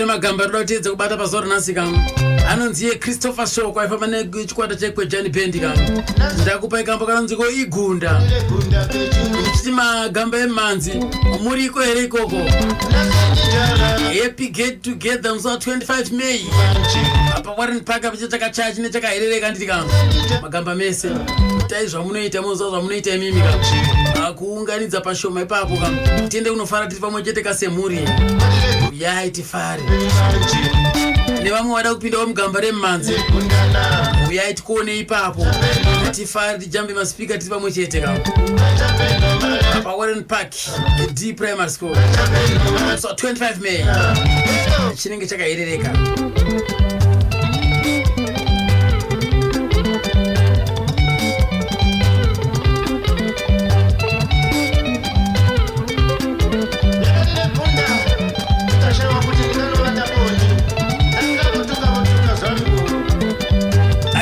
Magamba rotedza kubata pazoro nasika anonzi Christopher Shoko aifamba nechikwata chekwejani Bendi kan ndakupa ikambo kanonziko igunda kuti magamba emanzi muriko here ikoko happy get together musi 25 May apa Warren Park apachitaka chachi nechakaherereka nditi kan magamba mese tai zvamunoita muzo zvamunoita imimi kan kuunganidza pashoma ipapo kan tiende kunofara tiri pamwe chete kasemhuri yai tifare nevamwe vada kupinda mugamba remanzi uyai tikuone ipapo tifare tijambe maspika tiri pamwe chete kan apa Warren Park D Primary School so 25 May chinenge chakaherereka.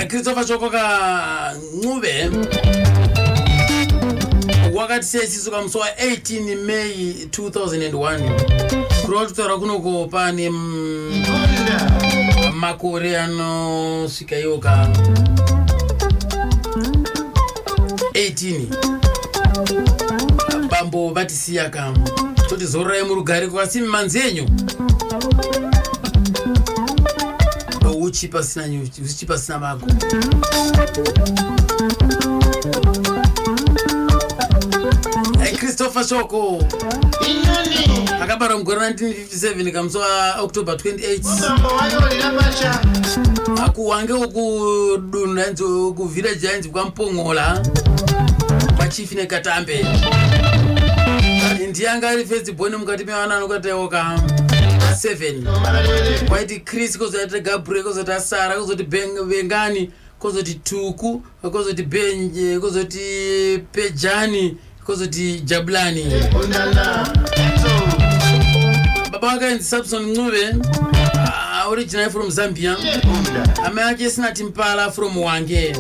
Christopher Shoko Ngube wakati sesi musi wa 18 May 2001 kurotora kunoko pane makore anosvika yoka 18 bambo vatisiya kam toti zororai murugare kwasimi manzenyu uchipa sina nyuchi uchipa sina mago Christopher Shoko akabara mugore 1957 kamswa October 28 akuwange ukudunha nzo ku village yanzi kwaMpongola pachief neKatambe ndiyanga ari firstborn mukati mewana anokatayoka 7 kwaiti Chris kozoti Gabriel kozoti Sara kozoti Bengani kozoti Tuku kozoti Benje kozoti Pejani kozoti Jabulani baba wake Samson Ngube originally from Zambia ame yake Sinati Mpala from Wange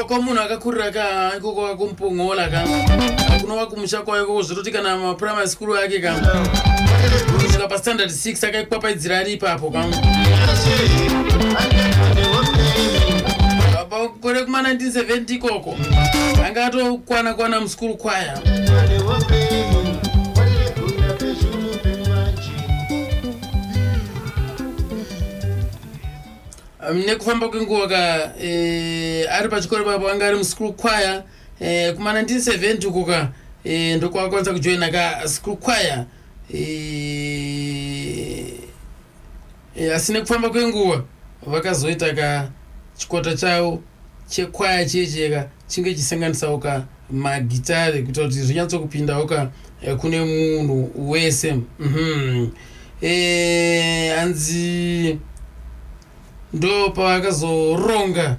kwa munhu akakurira ka ikoko kumpongola ka kunova kumusha kwayo koko zvototi kana maprimary school yake ka kusvika pastandard 6 akaipapaidzira ari ipapo ka kore kuma 1970 ikoko anga atokwana muskuru kwaya nekufamba kwenguva ka ari pachikoro papo anga ari muskuru kwaya kuma 1970 ukoka ndokwakwanisa kujoina ka school choir asi nekufamba kwenguva vakazoita ka chikwata chavo chekwaya checheka chinge chisanganisawo ka magitari kuita kuti zvinyatsokupindawo ka kune munhu wese anzi ndo pavakazoronga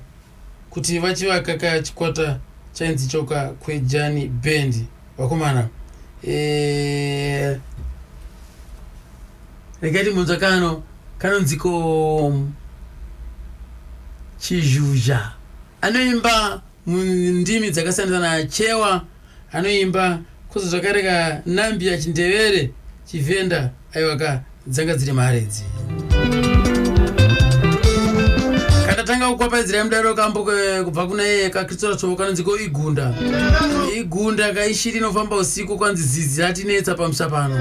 kuti vachivaka ka chikwata chainzi choka Kwejani Band vakomana rekati munza kanonziko Chizhuzha anoimba ndimi dzakasiyana chewa anoimba kuzo zvakareka nambi ya Chindevere Chivenda aiwaka dzanga dziri maredzi tanga kukwapaidzira mudaro kambo kubva kuna yeye kakristola chovo kanonziko igunda kaishiri inofamba usiku kwanzi zizi ratinetsa pamusha pano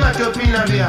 matopina vya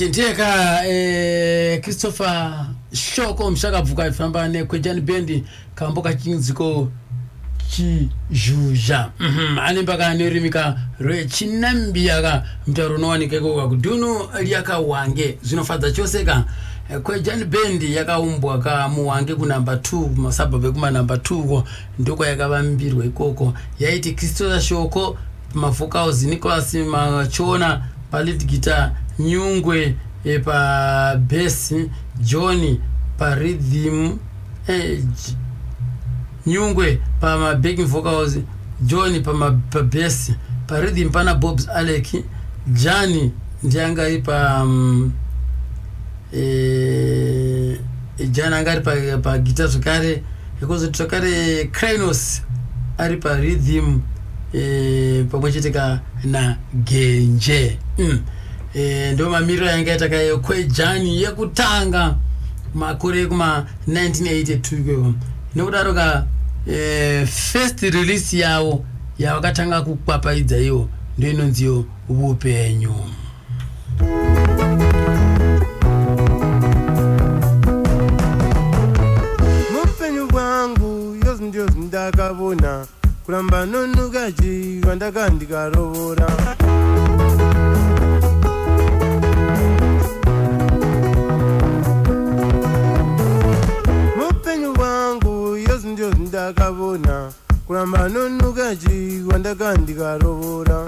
ndiyeka Christopher Shoko mshakavuka ifamba nekwejani bendi kamboka chinziko chijuja anembaka nerimika rechinambiyaka mtaro nowanikeko kakudunu liyaka wange zvinofadza choseka kwejani bendi yakaumbwa ka muwange ku number 2 masababu kuma number 2 ndoko yakavambirwa ikoko yaiti Christopher Shoko vocals Nicholas Machona pa lead guitar, Nyungwe pa bass, Johnny pa rhythm, Nyungwe pa ma backing vocals, Johnny pa bass, pa rhythm pana Bobs Aleki, Johnny ndianga pa Jana ngari pa guitar tukare, because tukare Kranos ari pa rhythm pamwechiteka na Genje. Ndo mamiro yanga yatakayo kwejani yakutanga makore kuma 1982 nokudaroka first release yawo yakatanga kukwapaidza iwo ndo inonziyo upenyu. Mupenyu wangu yozi ndio ndakabona kuramba nonugaji wandakandikarobora mupenyu wangu yozi ndio ndakabona kuramba nonugaji wandakandikarobora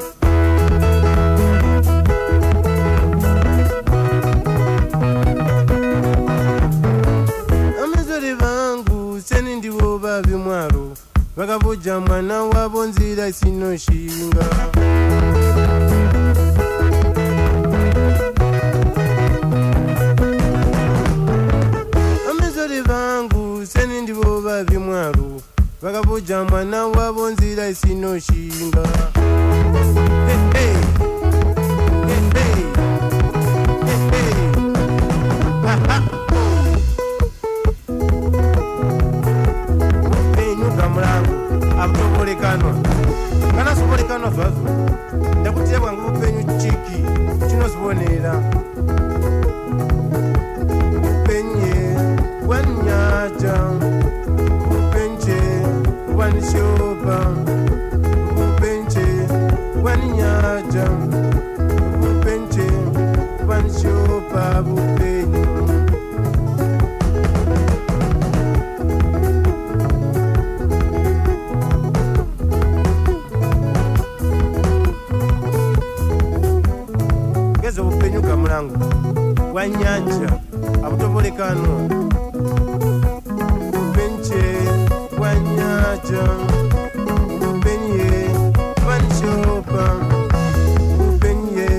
amizori vangu seni ndivo vavi mwaro vakavuja mwana wavo nzira isinoshinga amizori vangu seni ndivo vavi mwaro vakavuja mwana wavo nzira isinoshinga. Hey, hey. Hey, hey. Hey, hey. Ha, ha. Abutobolekanwa kana sobolekanwa zvazo ndakutiya bwangu upenyu chiki chinozibonera upenye wanyaja upenje wanishoba upenje wanyaja upenje wanishoba upenyu upenyuka mulango wa nyanja abutobolekanwa upenche wa nyanja upenye wanishopa upenye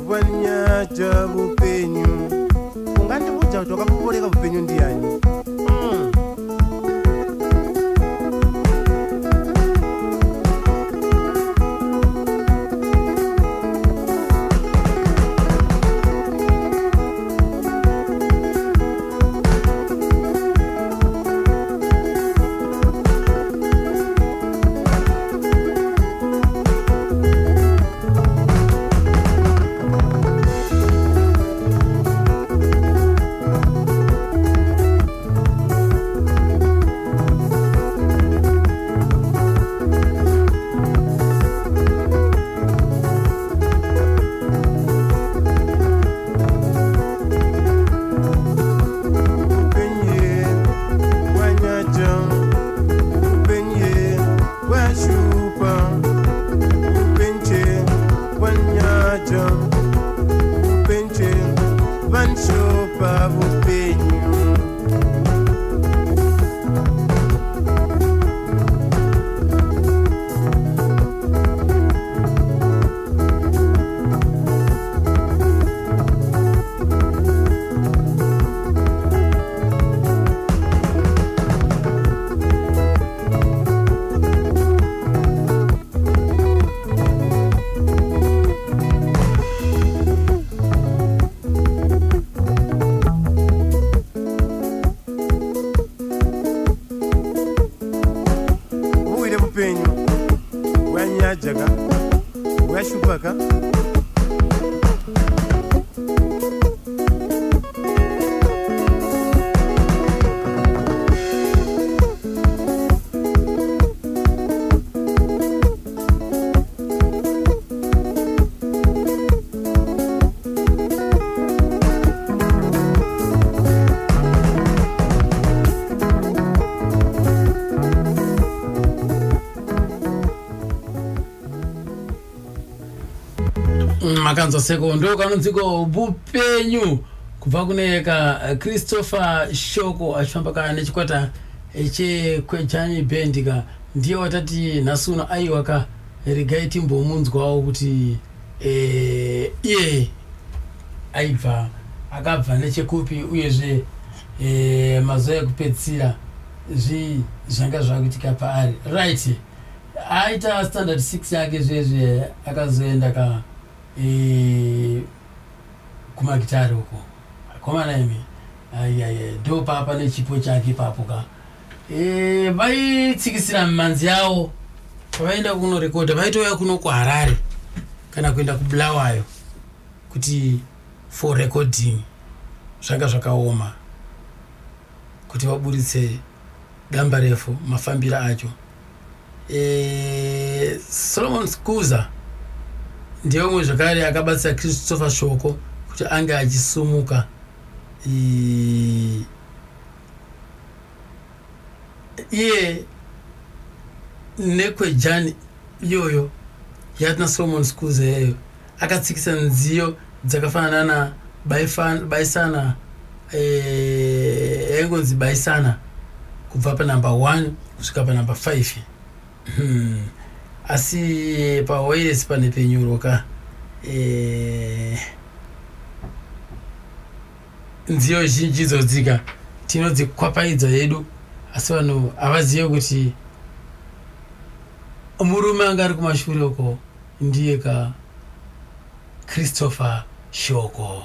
wa nyanja upenyu ungandibuja kuti wakaboboleka upenyu ndiyani. bupenyu. Wanyajaga, washubaka. Makanza sekondo kanonziko bupenyu kubva kuneka Christopher Shoko achifamba kana nechikwata chekwejani bendika ndiye watati nhasuno aiwaka regai timbomunzwawo kuti iye aibva akabva nechekupi uyezve mazuva ekupedzisira zvanga zvakuitika paari right. Aita standard 6 yake zvezve akazoenda kumagitari uko komana imi ndo papa nechipo chake papo ka vaitsikisira manzi yavo pavaenda kunorekodha vaitouya kuno kuHarare kana kuenda kuBulawayo kuti for recording zvanga zvakaoma kuti vaburitse gamba refu mafambiro acho. Solomon Skuza ndiye umwe zvakare akabatsira Christopher Shoko kuti ange achisumuka iye nekwejani iyoyo yatina Solomon Skuza yeyo akatsikisa nziyo dzakafanana na baisana engonzi baisana kubva pa number 1 kusvika pa number 5. Asi pa wireless pane penyuroka nziyo zhinji dzodzika tinodzikwapaidza yedu, asi vanhu avazive kuti murume anga ari kumashure uko ndiye ka Christopher Shoko.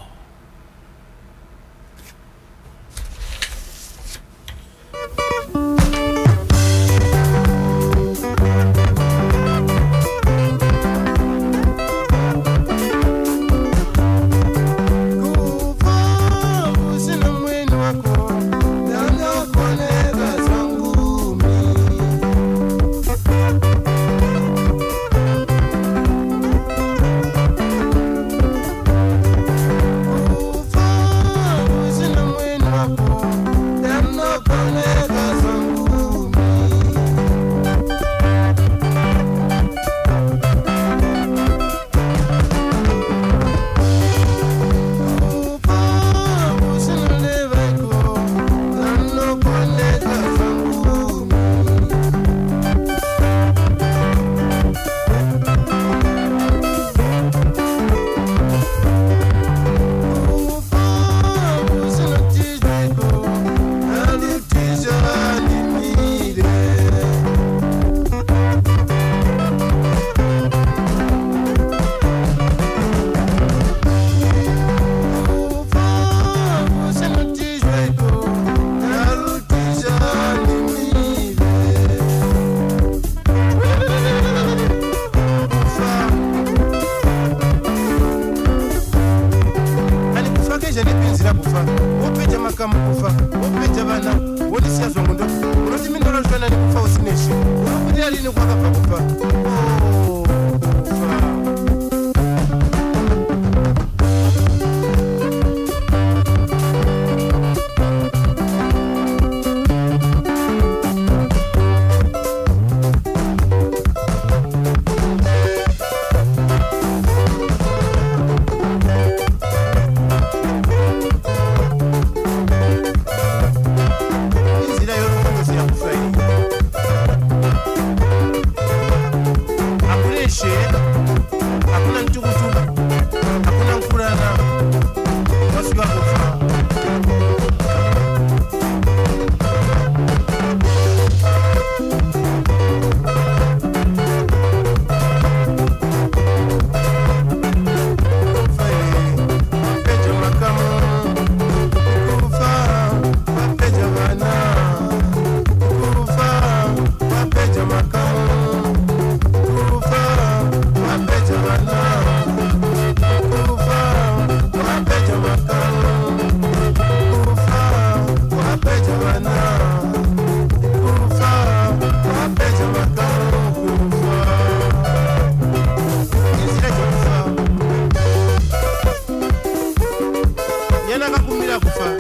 wabadde akufa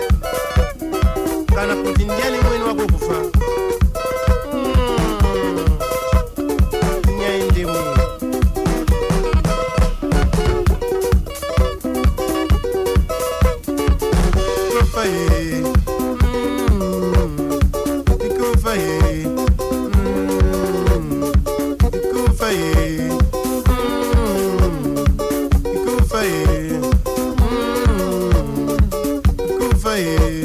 kana kuti ndiani mwene wako kufa nyaindemu kufaye kufaye kufaye kufaye kufaye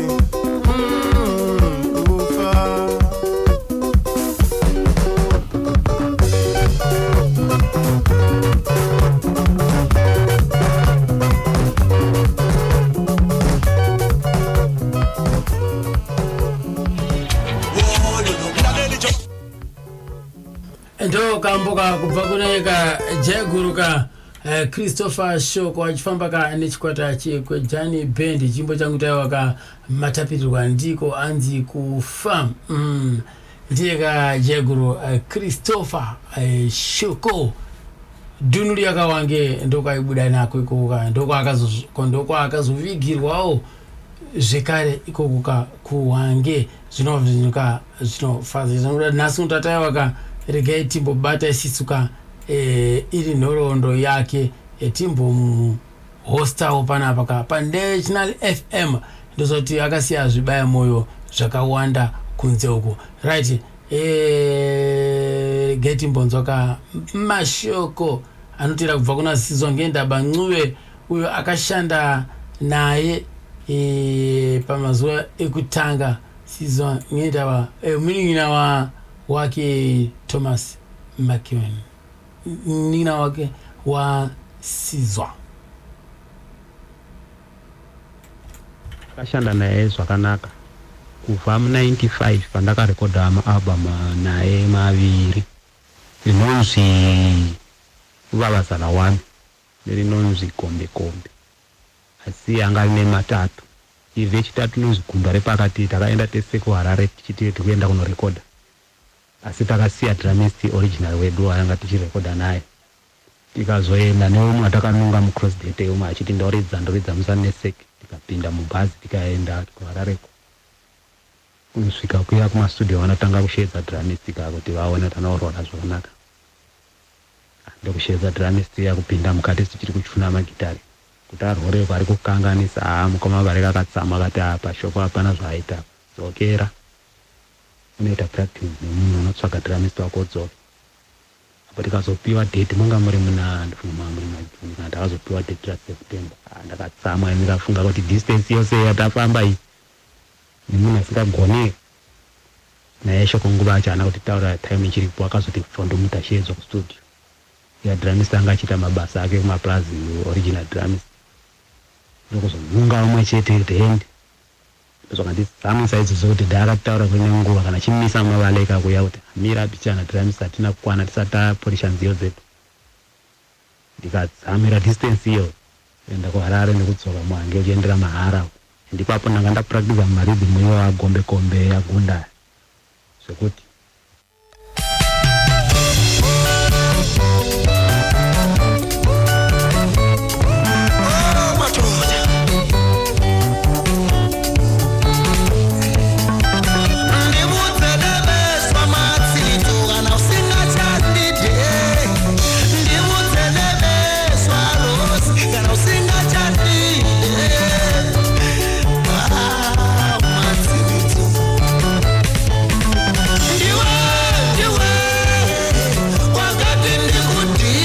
ndo kamboka kubva kuneka jaguruka Christopher Shoko achifamba ka nechikwata chekwejani band chimbo changu taiwaka matapirirwa ndiko anzi kufa ndiye ka jaguru Christopher Shoko dunuli yakawange ndokaibuda nako ikoka ndoko akazovigirwawo zvekare ikokuka kuwange zvinovhinyuka zvinofadza nhasi utataiwaka regai timbobata isisuka iri nhoroondo yake timbo hostawo panapa paNational FM ndozoti akasiya zvibaya moyo zvakawanda kunze uko right regai timbonzoka mashoko anotira kubva kuna Sizwa ngendaba Ncube uyo akashanda naye pamazuva ekutanga Sizwa ngendaba munin'ina wake Thomas McEwen nina wake wa Sizwa akashanda naye zvakanaka kubva mu95 pandakarekodha album naye maviri rinonzi Vavazana 1 nerinonzi Kombe asi anga ine matatu ibve chitatu nonzi Gumba Repakati takaenda tese kuHarare tichiti tikuenda kunorekodha asi takasiya dramist original wedu ayanga tichirekodha naye tikazoenda neumwe atakanunga mucross date umwe achiti ndoridza musaneseke tikapinda mubhazi tikaenda kuHarareko kusvika kuya kumastudio vanotanga kushedza dramist kuti vaone tanaurora zvakanaka ndokushedza dramist yakupinda mukati tichiri kuchuna magitari kuti aroreko ari kukanganisa mukoma vari kakatsama akati apa shoko hapana zvaaita dzokera unoita practice nemunhu unotsvaga dramist wako dzoka apo tikazopiwa date manga muri muna Juni kana takazopiwa date raSeptember ndakatsama ndikafunga kuti distance yose yatafamba iyi nemunhu asingagone naye shoko nguva achana kuti taura time ichiripo akazoti fondomuta shedzwa kustudio ya dramist anga achita mabasa ake kumaplazi original dramist ndokuzonunga umwe chete thendi zvakandizamisa izvo zokuti ndakataura kune nguva kana chimisa mavaleka kuya kuti mira bichana dramist atina kukwana tisati taporisha nziyo dzedu ndikadzamira distance iyo kuenda kuHarare nekudzoka muhange uchiendera mahara ndipapo ndanga ndapractice maridhimu iyo agombe yagunda zvekuti Ndiwe wakati ndikuti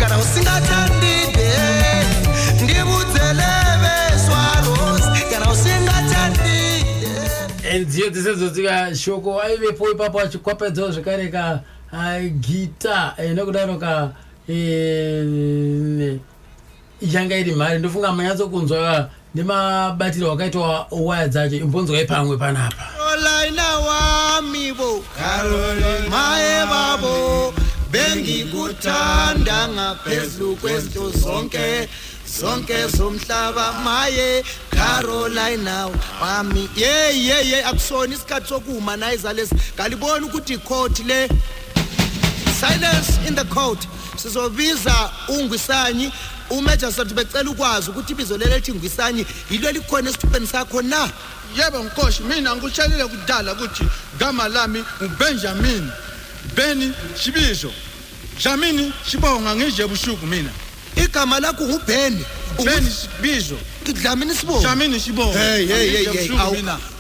kana usingathandide ndibudzele swaros kana usingathandide endziyo dzisezodzika shoko aivepo ipapo achikwapedzawo zvekare ka gita nokudaro ka ichanga iri mhari ndofunga manyatsokunzwa nemabatiro wakaitwa waya dzacho imbonzwai pamwe panapa Carolina wamibo Carolina maye babo bengikuthanda ngaphezulu kwezinto zonke zomhlaba maye Carolina wami ye akusona isikhathi sokuma nayiza lesi ngalibona ukuthi court le silence in the court sizobiza uNgwisanyi uMagistrate becela ukwazi ukuthi ibizo lelethi Ngwisanyi yilo likhona esithupeni sakho na. Yebo nkosi mina ngikutshelile kudala ukuthi gama lami uBenjamin Beni Shibizo Jamini Shibonga ngije bushuku mina igama lakho uBeni Shibizo Dlamini Sibonga Jamini Shibonga hey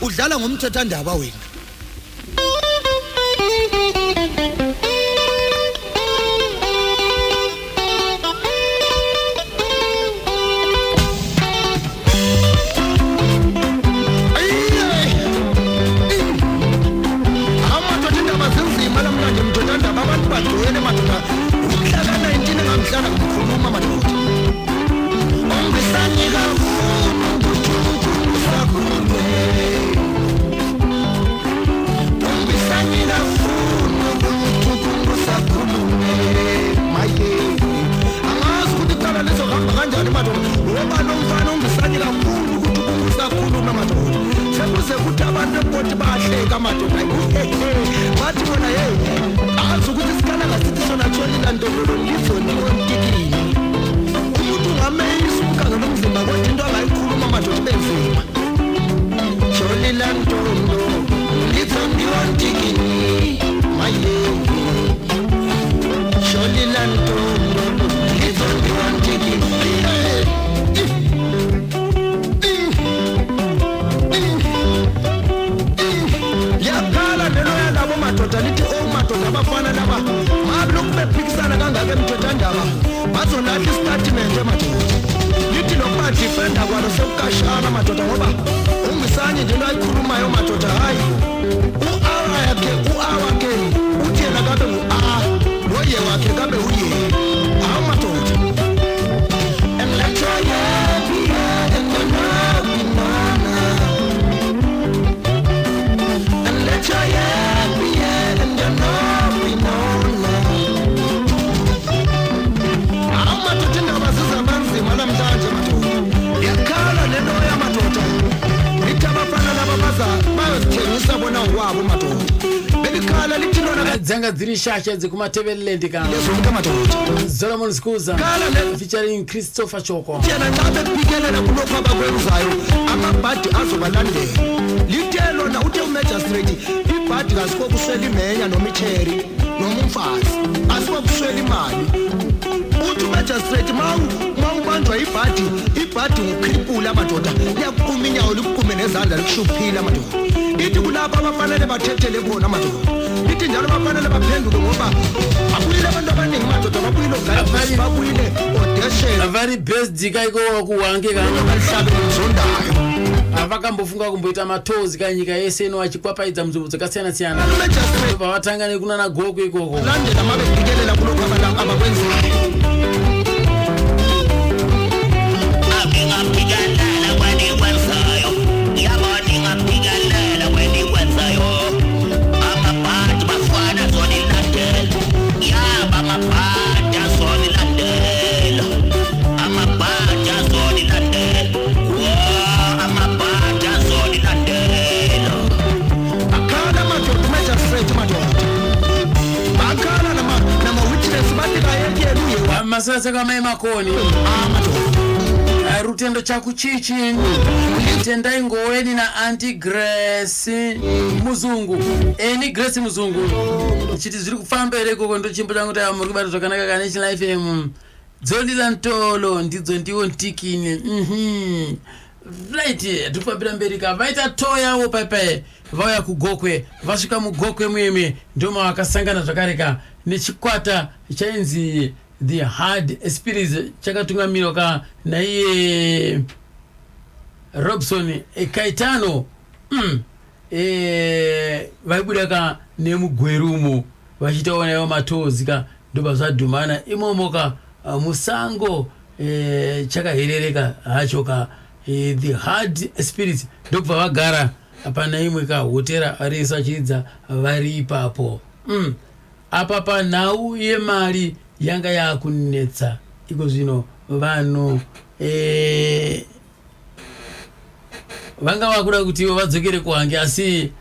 udlala ngomthethandaba wena dzanga dziri shasha dzekumatebelendi kana Solomon Skuza featuring Christopher Choko tjena ngabe bikelela kulokho abakwenzayo amabhadi azobalandela litelo na uthe uMagistrate ibhadi kasiko kuswela imenya noma icherry noma umfazi asiko kuswela imali uthi uMagistrate mawubanjwa ibhadi ngukrippula amadoda liyakuquma inyawo likuqume nezandla likushuphila amadoda ithi kulapha abafanele bathethele bona amadoda ithi njalo bafanele baphenduke ngoba abuyile abantu abaningi amadoda babuyile ogayisi babuyile odeshela avari best kaiko kuwange kana balihlabele mzondayo avakambofunga kumboita matozi kanyika yese ino achikwapaidza muzvimbo dzakasiyana-siyana pavatanga nekunana goko ikoko landela mabebhikelela kulokho abakwenzayo masasa kama emakoni rutendo chakuchichi tendai ngoweni na anti Grace muzungu ni Grace muzungu chiti zviri kufamba ere koko ndo chimbo changu ta muri kubata zvakanaka kana National FM dzolila ntolo ndidzo ndiwo ntikini right tufambira mberi ka vaita toya wo pepe vauya kugokwe vasvika mugokwe mwemwe ndoma vakasangana zvakareka nechikwata chainzi the hard spirits chakatungamirwa ka naiye Robson Kaitano vaibuda ka nemugwerumo vachitaonawo matozi ka ndoba zvadhumana imomo ka musango chakaherereka hacho ka the hard spirits ndobva vagara apana imwe ka hotera arisachidza vari ipapo apa panhau yemari yanga yakunetsa iko zvino vanhu vanga vakuda kuti ivo vadzokere kuhange asi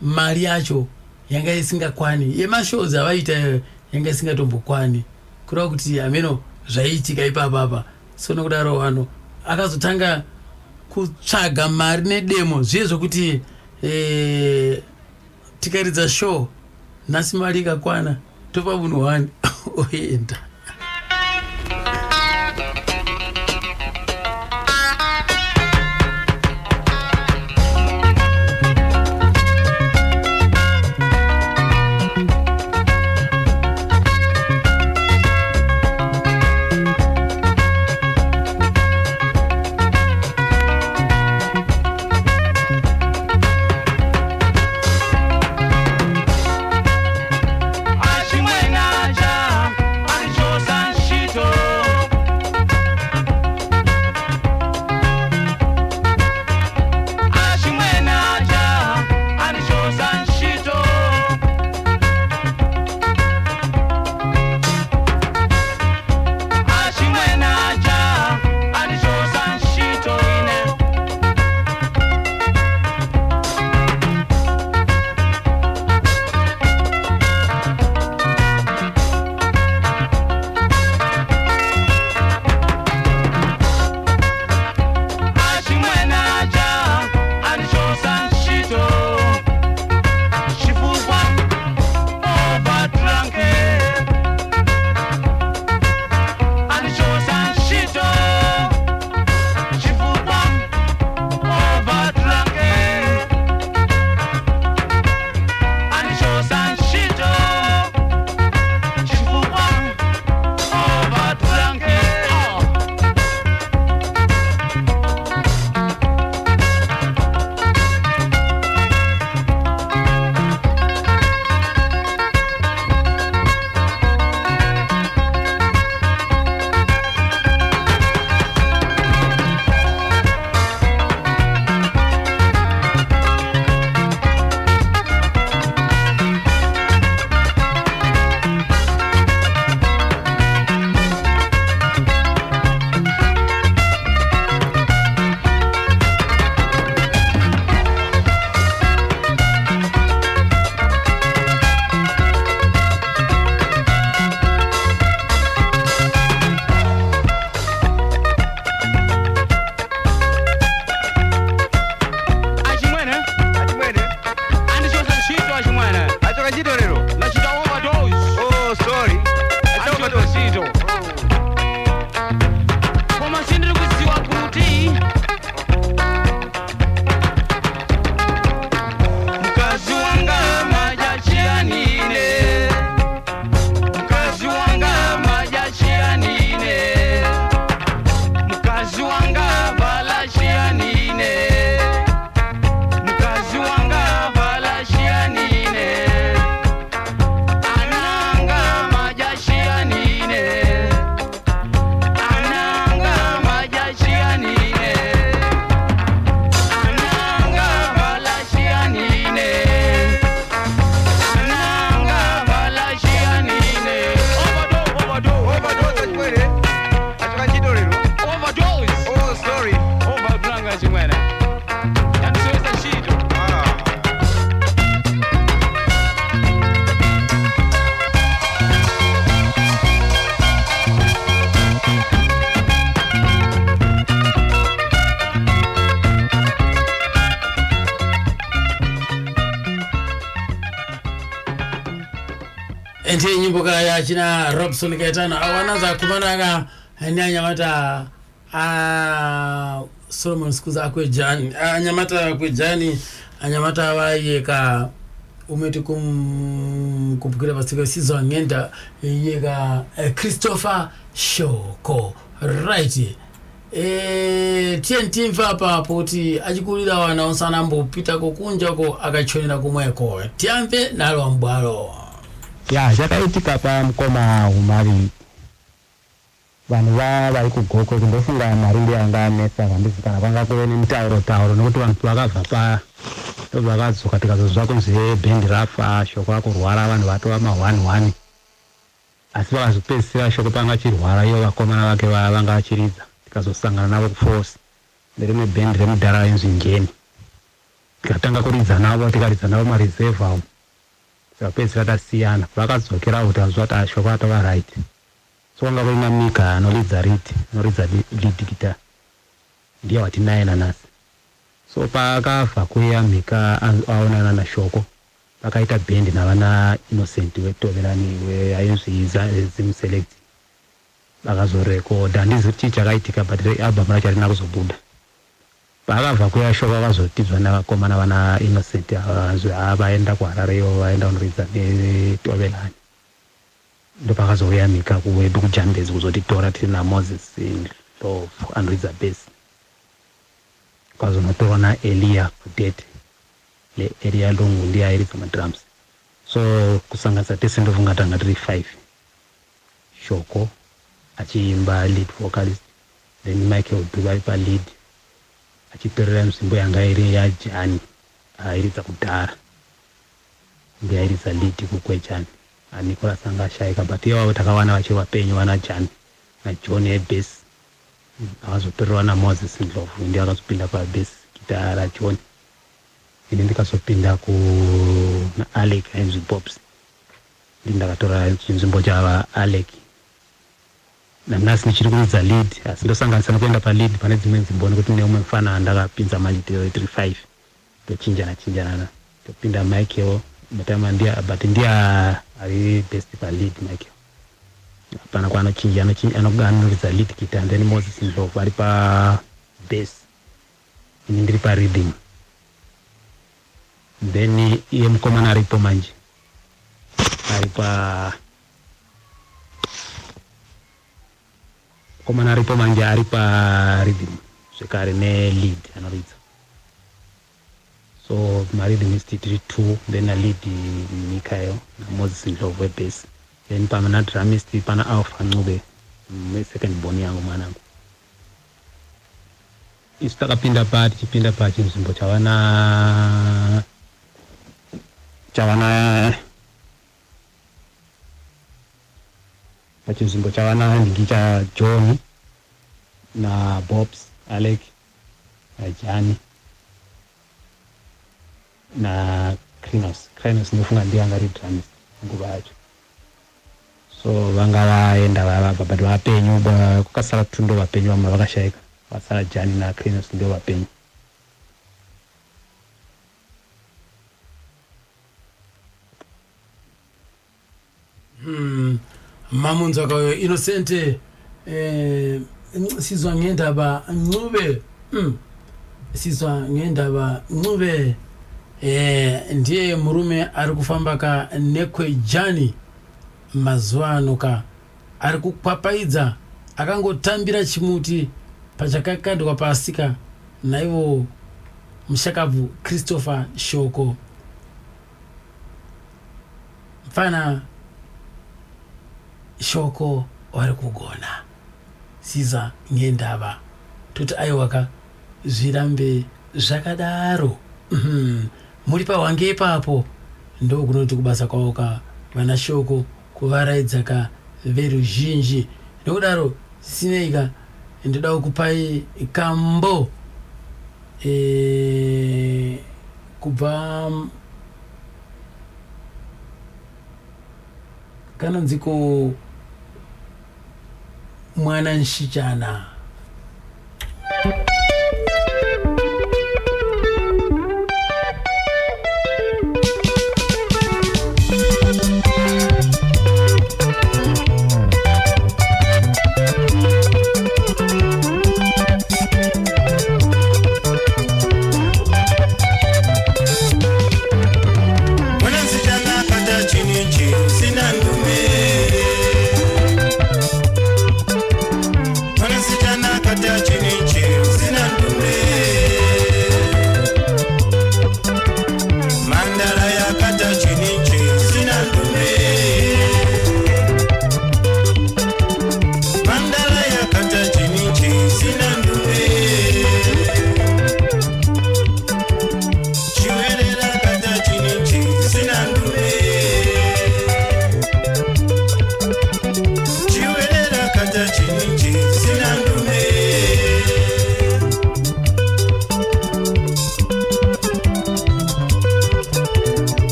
mari yacho yanga isingakwani yemashows avaita yanga isingatombokwane kureva kuti ameno zvaiitika ipapapa so nokudaro vanhu akazotanga kutsvaga mari nedemo zviye zvokuti tikaridza show nhasi mari ikakwana topa munhu 1 oenda ente nyimbo ka ya china Robson Kaitano awanaza kumananga nyamata Solomon Skuza akwe jani nyamata akwe jani nyamata waye ka umeti kumpukira pasika sizwa ngenda yega Christopher Shoko right TNT mva papo ti achikulira wana onsana mbopita kukunja ko akachonera kumweko tiamve nalo mbwalo ya zvakaitika pa mukoma umari vanhu vari kugoko kundofunga mari ndiyanganetsa vandizikana kwanga kuve nemitauro nokuti vanhu vakabva pa vakadzoka tikazozva kunzi bhendi rafa shoko rakurwara vanhu vatova ma1 asi vakazopedzisira shoko panga achirwara iyo vakomana vake vanga vachiridza tikazosangana navo kuforce nerimwe bhendi remudhara inzwi Ngeni tikatanga kuridza navo tikaridza navo mareserve avo tikapedzisira tasiyana vakadzokera kuti azwa kuti shoko atova right so kwanga kuina Mika anoridza lead guitar ndiye watinaina nasi so pakabva kuya Mika aonana nashoko pakaita bhendi navana Innocent wetoverani weainzwi Zimselect vakazorekodha handizi kuti chakaitika but album racho harina kuzobuda pakabva kuya shoko vakazotidzwa navakomana vana Innocent vanzwi vaenda kuHarareyo vaenda kunoridza netoverani ndopakazouya Mika kuwedu kuJambezi kuzotitora tiri naMoses Ndlovu anoridza bass kwazonotorwa naElia Kudete leElia Lungu ndiye airidza madrums so kusanganisa tese ndofunga tanga tiri 5 shoko achiimba lead vocalist then Michael Dubai pa lead achiperera nzvimbo yanga iri yaJani airidza kudhara ndiye airidza lead kukwechani Nicholas anga ashayika but iwavo takawana vachivapenyu vana Jani naJohn ebass akazopererwa naMoses Ndlovu ndiye akazopinda pabass guitar raJohn ine ndikazopinda naAlec ainzwi Bobs ndi ndakatora chinzvimbo chava Alec nanhasi ndichiri kuridza lead asi ndosanganisa nokuenda palead pane dzimwe nzvimbo nekuti mune umwe mufana ndakapinza malead 35 tochinjana topinda Michael matama ndiye ari best palead Michael hapana kwaanochinja anoridza lead guitar then Moses Ndlovu ari pa bass ini ndiri pa rhythm then iye mukomana aripo manje ari pa rhythm zvekare nelead anoridza so marhythm is tiri 2 then a lead Mikael naMoses Ndlovu bass then pamwe nadrumist pana Alpha Ncube second born yangu mwanangu isu takapinda tichipinda pachinzvimbo chavana pachinzvimbo chavana ndingi chaJohn naBobs Alec naJani naCrinos ndofunga ndiye anga ri drums nguva yacho so vanga vaenda vavabva but vapenyu kukasara tundo vapenyu vamwe vakashayika vasara Jani naCrinos ndio vapenyu mamunzo akayo Innocent sizwa ngendaba Ncube sizwa ngendaba Ncube ndiye murume ari kufamba ka nekwe Jani mazuano ka ari kupapaidza akangotambira chimuti pachakakandwa pasika naivo mushakabvu Christopher Shoko mfana Shoko wari kugona siza ngendaba toti aiwaka zvirambe zvakadaro muri pawange ipapo ndo kunoti kubasa kwawo ka vana Shoko kuvaraidza ka veruzhinji nokudaro sineika ndoda kupai kambo kubva kanonziko mwana Nshichana Mwana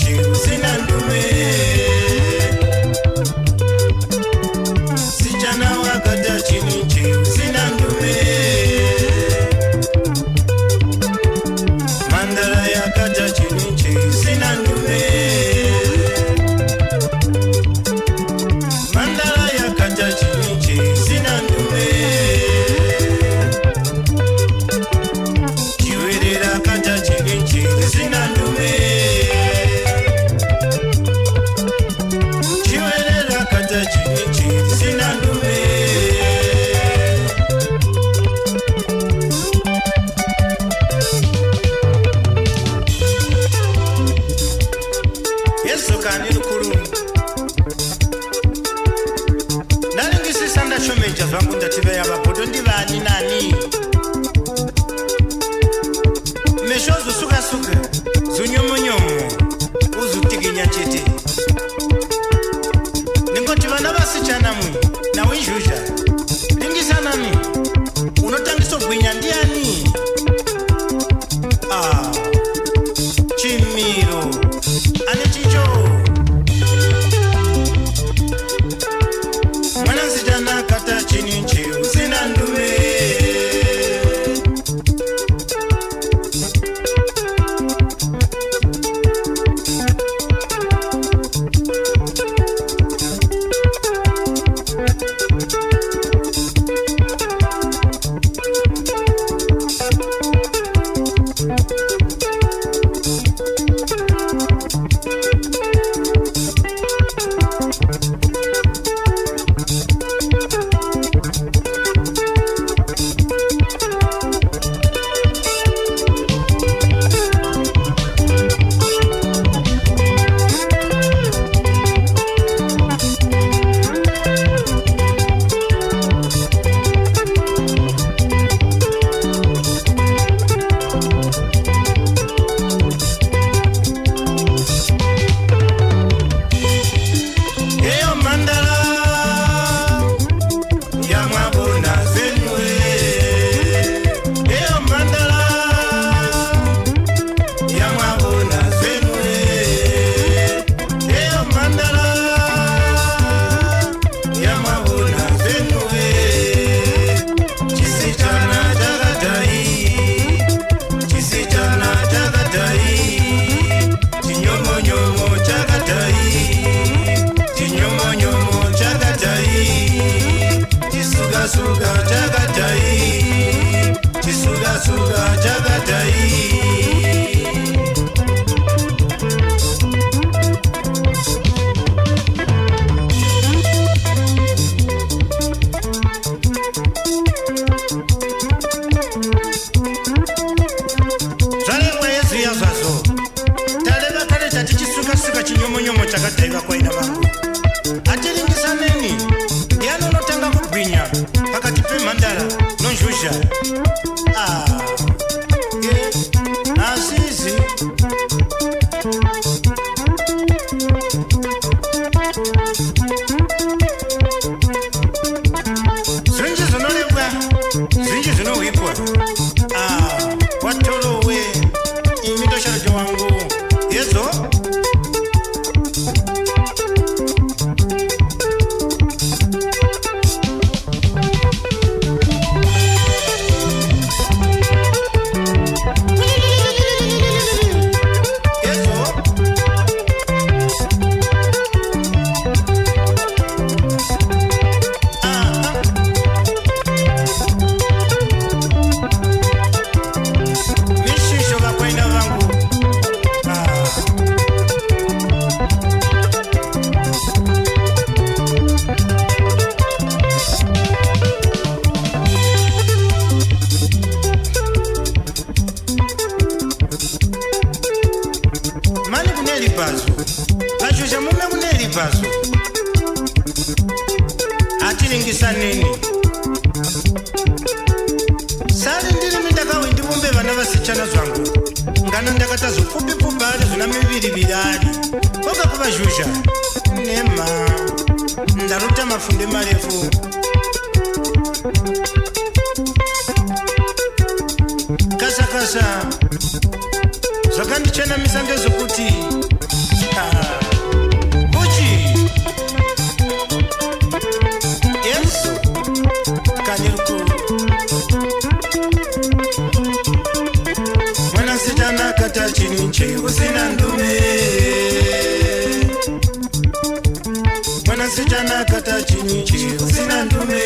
chininchi usina ndume sichana wakata chininchi usina ndume mandala yakata chininchi usina ndume mandala yakata chininchi usina ndume chiwerera kata chininchi usina ndume chiwerera kata chininchi usina ndume yesu kani lukulu nalingisisanda shomeja vangu ndativeya vabodo ndivani nani meshozo sukasuka zunyomonyomo uzutikinya chete ningoti vana vasichanamwi nawe izhuzha lingisanami unotangisa gwinya ndiani chimiro ane chicho mwana nzitana kata chininchi usina ndume sali ndiri mindakawe ndivumbe vana vasichana zvangu ngana ndakata zopfupi-pfupi zvina miviri-virari koga kuvazhuzha nema ndarota mafunde marefu kasa-kasa zvakandichanamisa ndezvokuti yakata chininche usina ndume mwana sichana yakata chininche usina ndume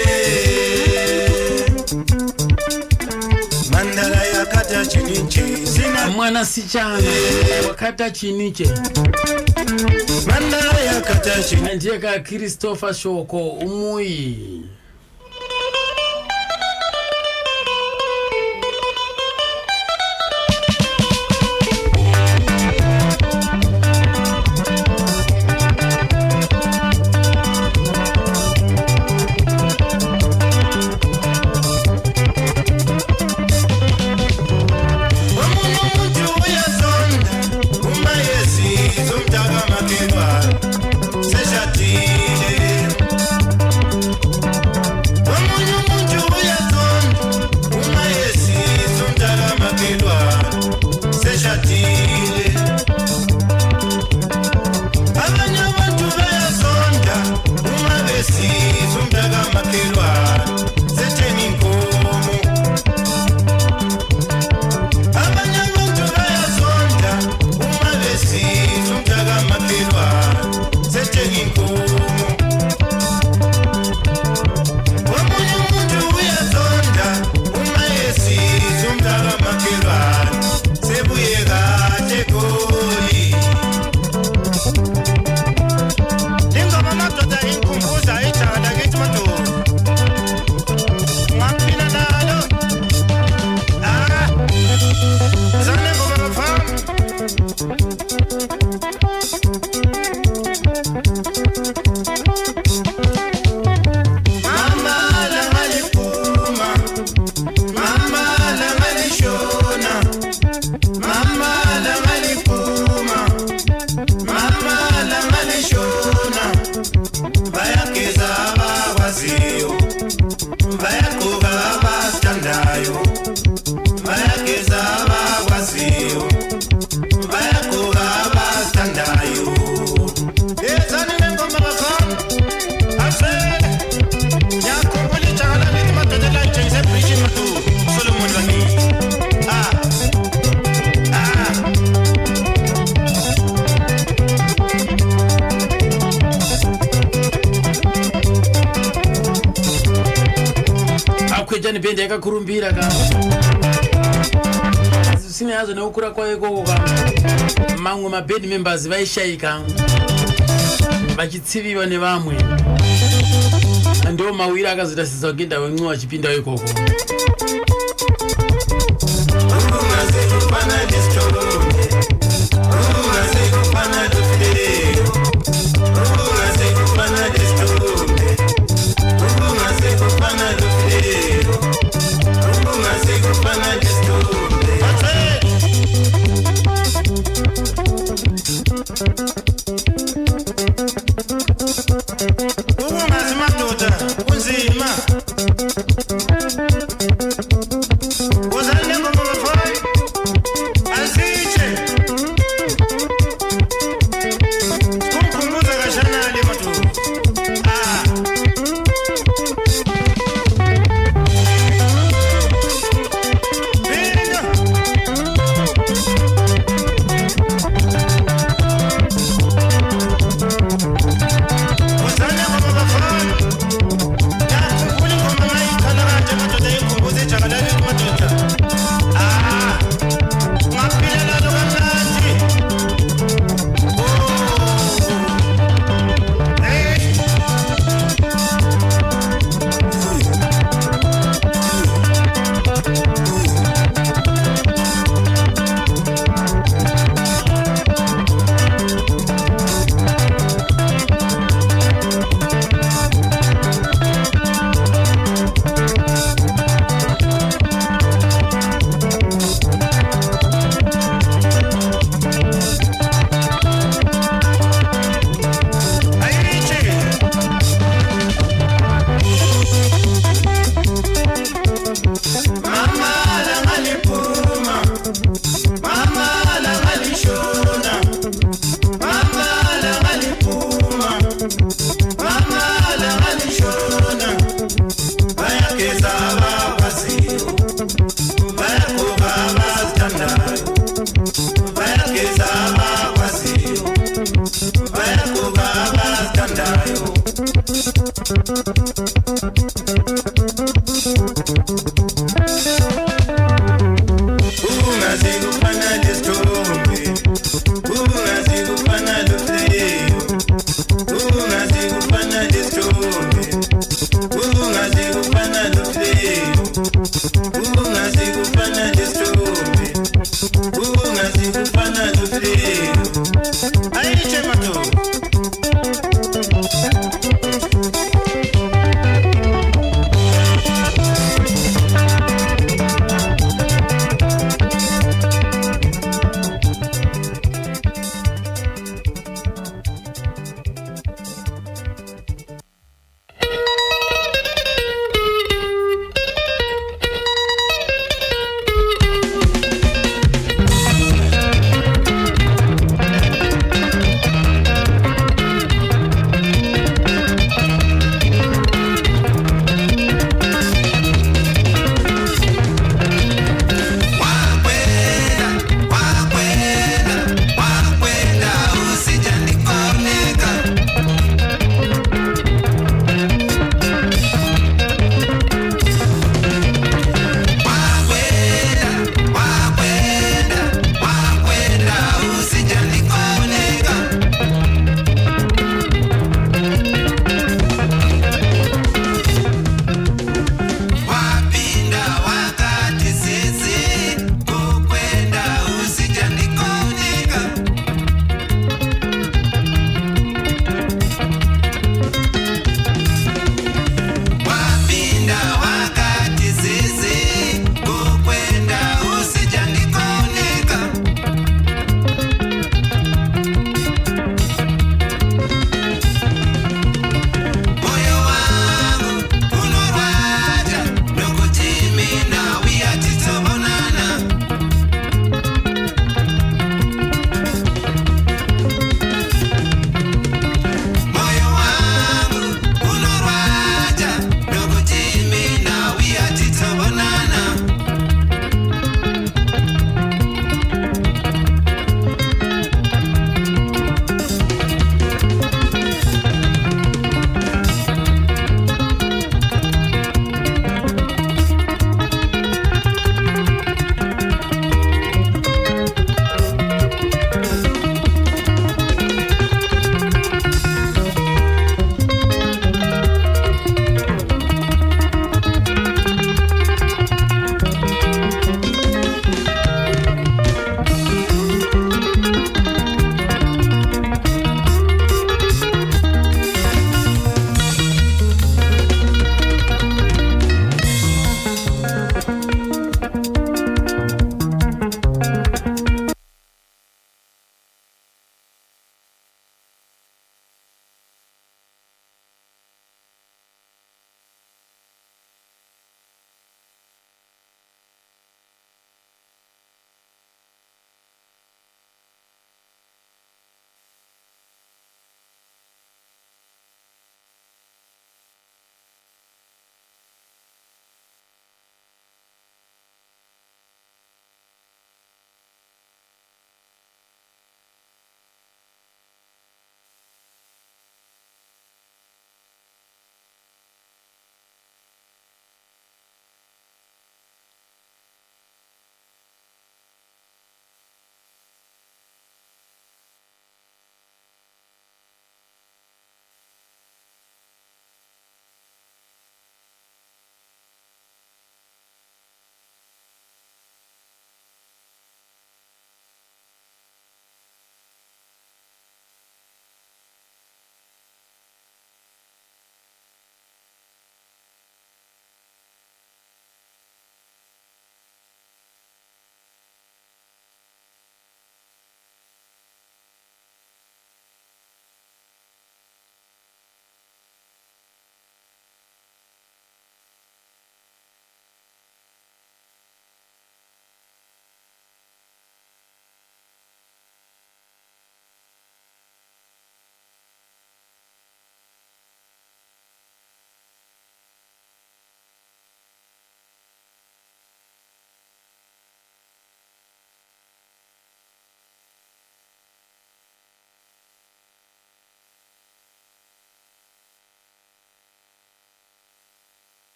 mandala yakata chininche usina mwana sichana wakata chiniche mandala yakata chininche ndiye ka Christopher Shoko umuyi Jani bendi yakakurumbira ka sine yazo neukura kwayo ikoko ka mamwe maband members vaishaika vachitsiviwa nevamwe ndio mawiri akazotasisa kuenda wencuwa chipinda ikoko bayakuba abatandayo ungazi kufana lestombe ungazi kufana lofleyo ungazi kufana lestombe ungazi kufana lofleyo ungazi kufana lestombe ungazi kufana lofleyo aiche mato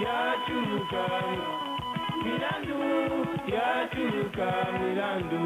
yachuluka milandu yachuluka milandu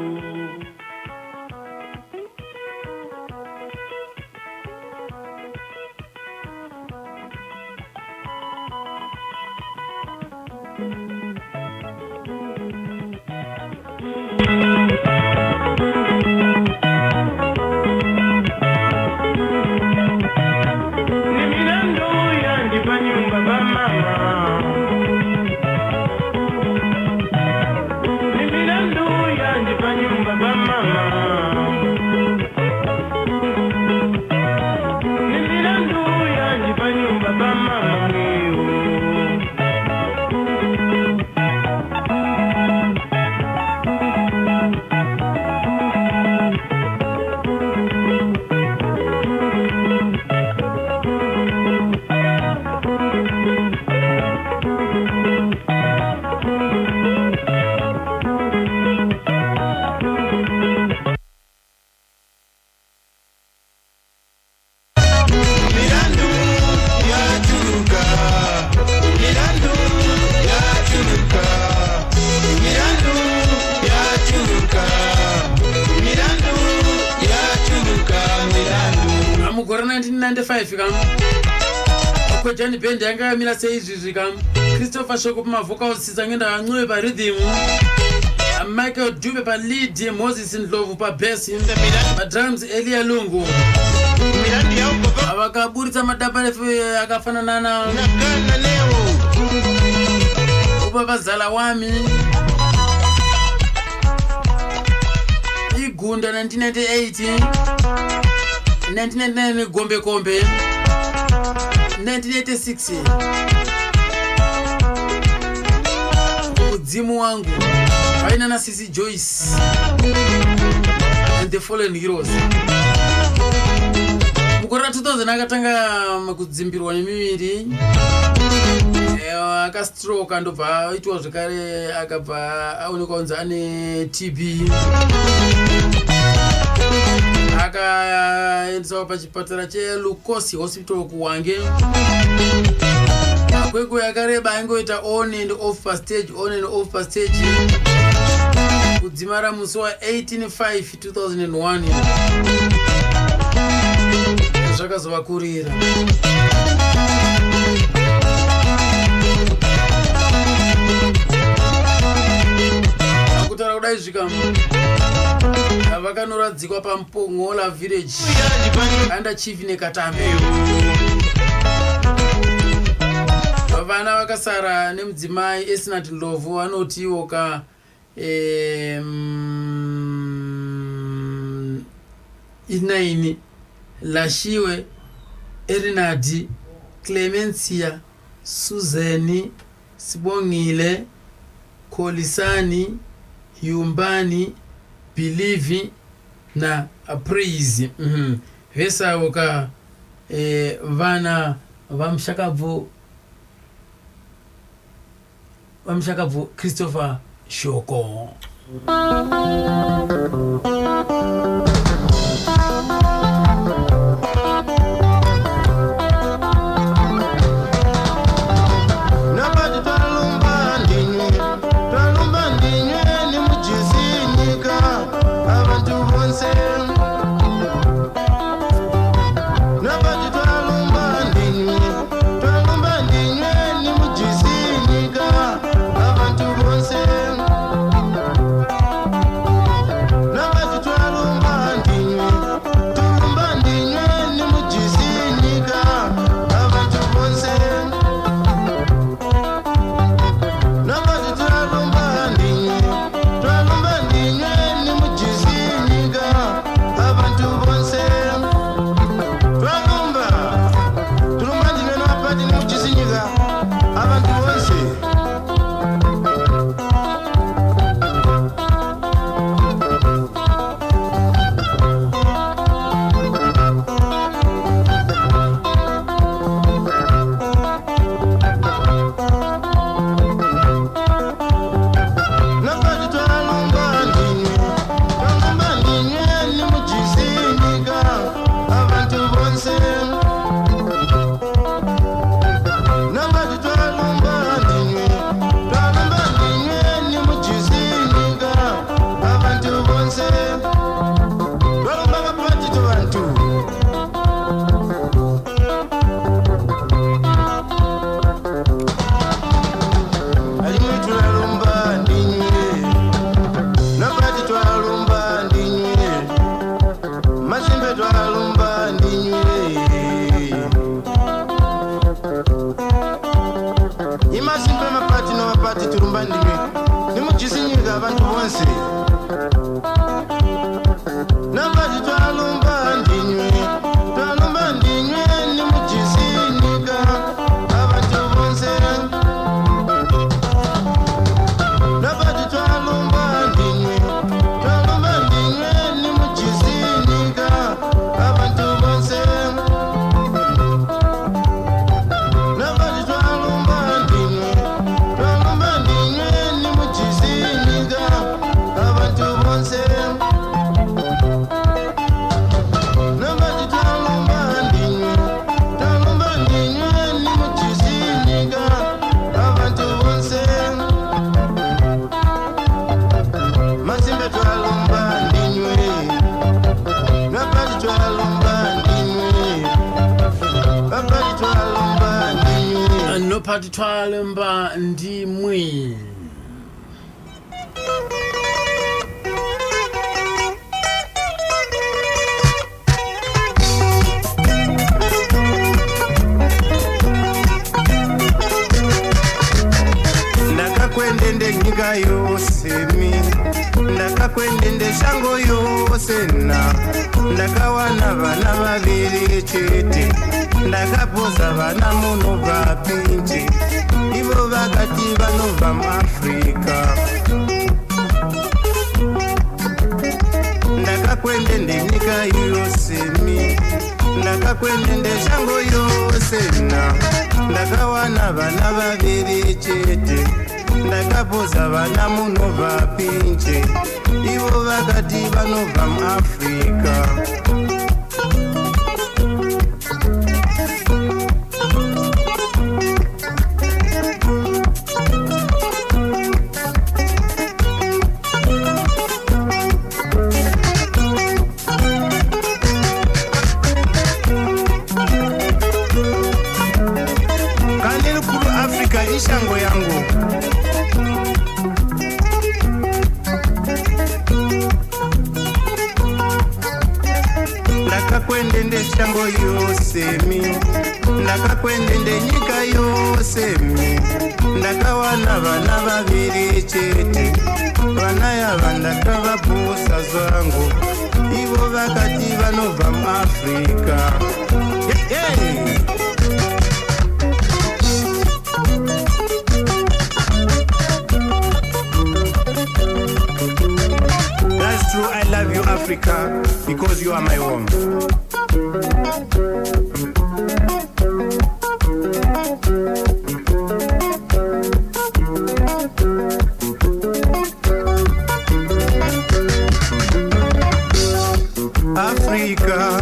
mugore 1995 kam kwejani band yanga yamira seizvizvi kam Christopher Shoko pamavocals angenda anyoe parhythm, Michael Dube pa lead, Moses Ndlovu pa bass, pa drums Elia Lungu. Avakaburitsa madaba refu akafanana ubaba Zala Wami Igunda 1998, 1999 Gombe Kombe, 1986 Udzimu Wangu Aina na Sisi Joyce and the Fallen Heroes. Mukora 2000 akatanga kudzimbirwa nemiviri, akastroke andobva itwa zvakare akabva aonekwa kunzi ane TB, akaendeswa pachipatara cheLukosi Hospital kuWange. Kweko yakareba aingoita on and off pa stage, on and off pa stage, kudzimara musi wa 18/5/2001 zvakazovakurira. Akutaura kudai zvikamu vakanoradzikwa paMpongola village under chief Nekatambe. Vana vakasara nemudzimai Esnat Ndlovu vanotiwo ka inaini Lashiwe, Erinadi, Clemencia, Suzeni, Sibongile, Kolisani, Yumbani, Believe na Praise. Vesa woka vana vamshakabvu Christopher Shoko. Nobody Leopard twalemba ndimwi ndakakwendende nyika yose mi ndakakwendende shango yose na ndakawana vana vaviri chete ndakapoza vana munobva pinje ivo vakati vanobva muafrica ndakakwendende nyika yose mi ndakakwendende shango yose na ndakawana vana vaviri chete ndakapoza vana munobva pinje ivo vakati vanobva muafrica kaniri kuru afrika ishango yangu ndakakwendende shango yose mi ndakakwendende nyika yose mi ndakawana vana vaviri chete vana yava ndakavabusa zvangu ivo vakati vanobva muafrica That's true, I love you Africa because you are my home. Africa,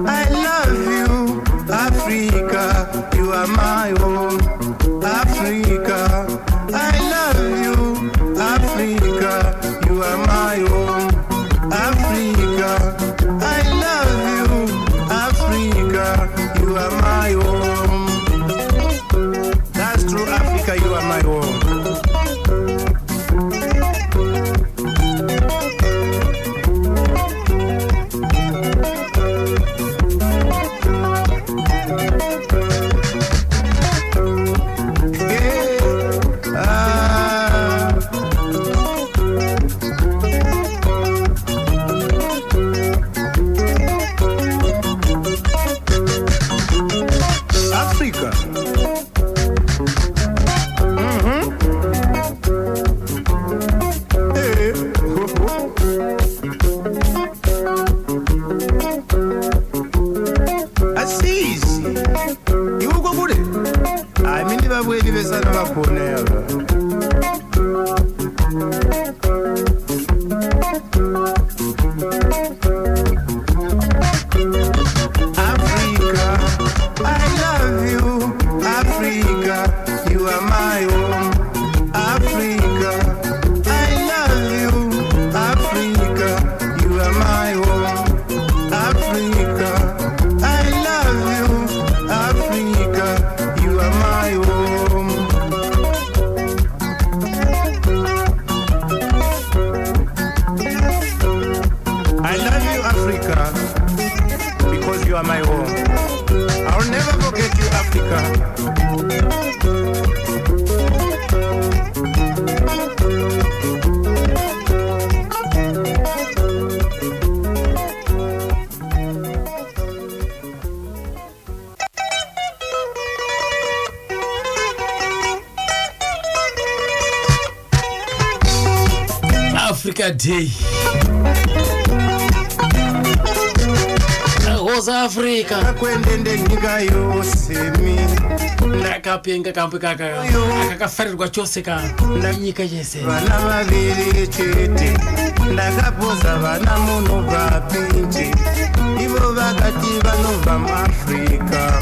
I love you. Africa, you are my home. Africa, I love you. Africa, you are my home. Africa, I love you. Africa, you are my home. That's true, Africa, you are my home. Africa Day. Rosa Africa. Ndakakwendende nyika yose mi ndakapenga kamwe kakafarirwa chose ka nyika yese vana vaviri chete ndakapoza vana munobva pinje ivo vakati vanobva muafrica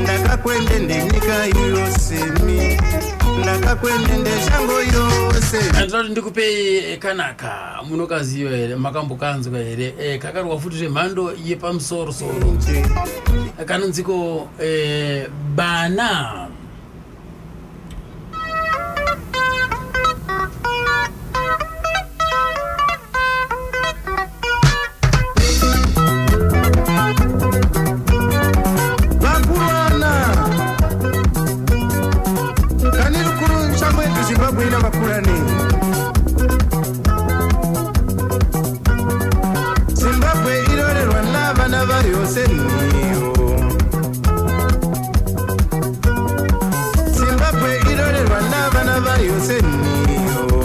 ndakakwendende nyika yose mi kwenende shango yose andoti ndikupe kanaka munokaziva here makambokanzwa here kakarwa futi zvemhando yepamusoro-soro kanonziko bana Zimbabwe irorerwa n'abana bayo seniyo Zimbabwe irorerwa n'abana bayo seniyo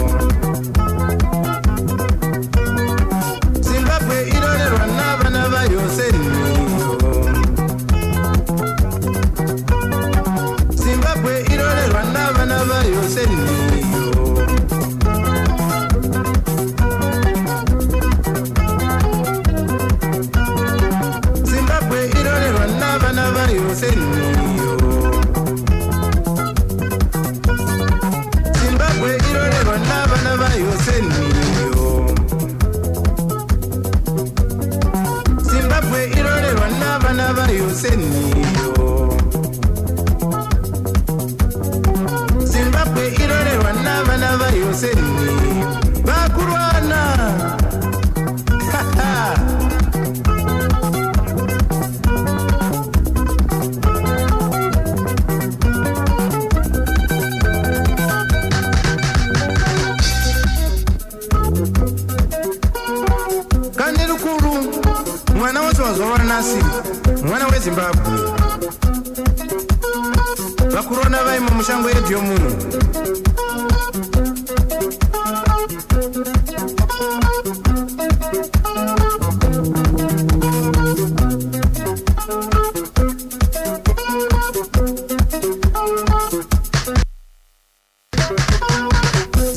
Zimbabwe irorerwa n'abana bayo seniyo Zimbabwe irorerwa n'abana bayo seniyo Zimbabwe irorerwa n'abana bayo seniyo Zimbabwe irorerwa n'abana bayo seniyo Zimbabwe irorerwa n'abana bayo seniyo bakurwana mwana wose wazorwa nasi mwana weZimbabwe vakurona vaimo mushango yedu yomunhu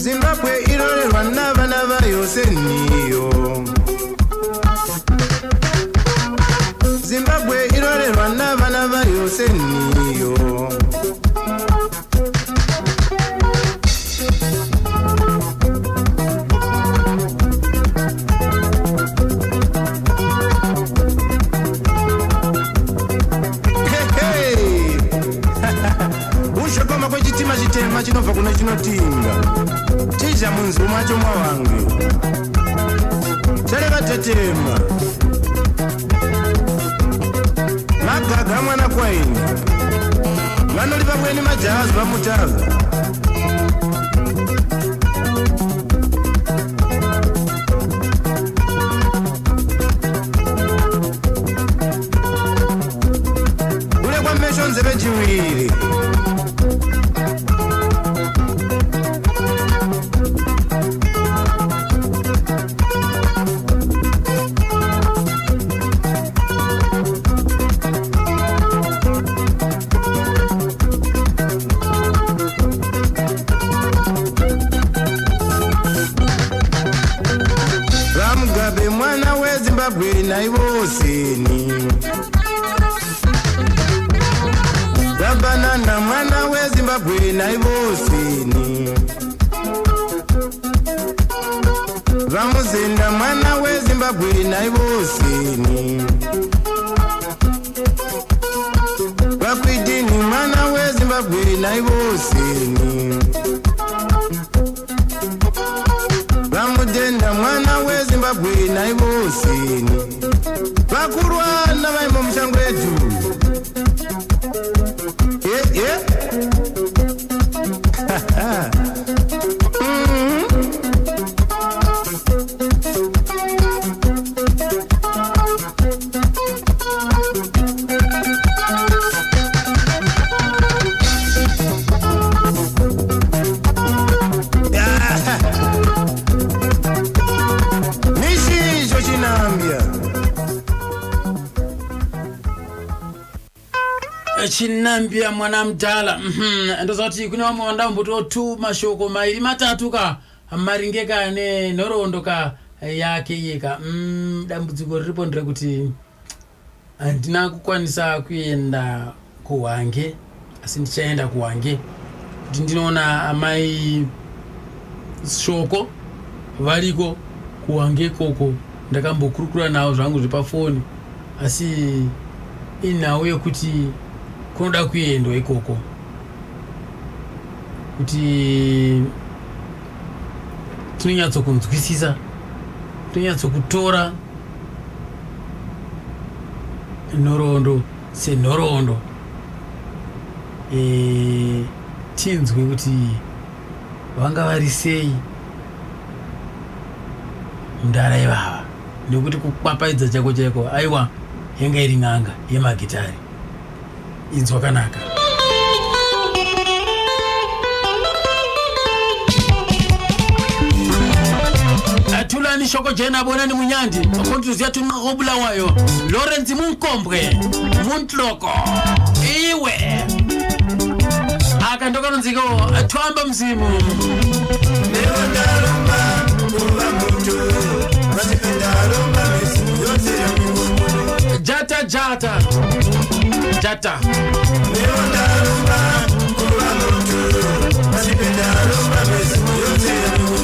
Zimbabwe irorerwa n'abana bayo seniyo Zimbabwe irorerwa n'abana bayo seniyo ushokoma kwechitima chitema chinobva kuno chinotinga chizha munzwi macho mwawange chareva tetema magaga mwana kwaini vanoliva kweni majahazi vamutava ule kwamesho nzeve chiwiri Mugabe mwana weZimbabwe naivoseni Rabanana mwana weZimbabwe naivoseni Vamuzenda mwana weZimbabwe naivoseni Vakwidini mwana weZimbabwe naivoseni Vamudenda mwana weZimbabwe naivoseni vakurwana vaimo mushango yedu chinambia mwana mdala ndozati kuna wamawanda mbuto tu mashoko mairi matatu ka maringeka ne noroondoka yake yeka dambudziko riripo ndire kuti handina kukwanisa kuenda kuwange asi ndichaenda kuwange kuti ndinoona amai shoko variko kuwange koko ndakambokurukura nawo zvangu zvepafoni asi inhau yekuti kunoda kuendwa ikoko kuti tinonyatsokunzwisisa tinonyatsokutora nhoroondo senhoroondo tinzwe kuti vanga vari sei mundara ivava nekuti kukwapaidza chako chaiko aiwa yanga iri n'anga yemagitari inzwa kanaka. Atulani shoko jena bonani munyandi akontuziya tunqobula wayo Lawrence Munkombwe Muntloko iwe akandoka nziko atwamba mzimu leo ndalomba kuba muntu basipenda lomba misimu yose ya mungu jata leo ndalomba kuba muntu basipenda lomba misimu yose ya mungu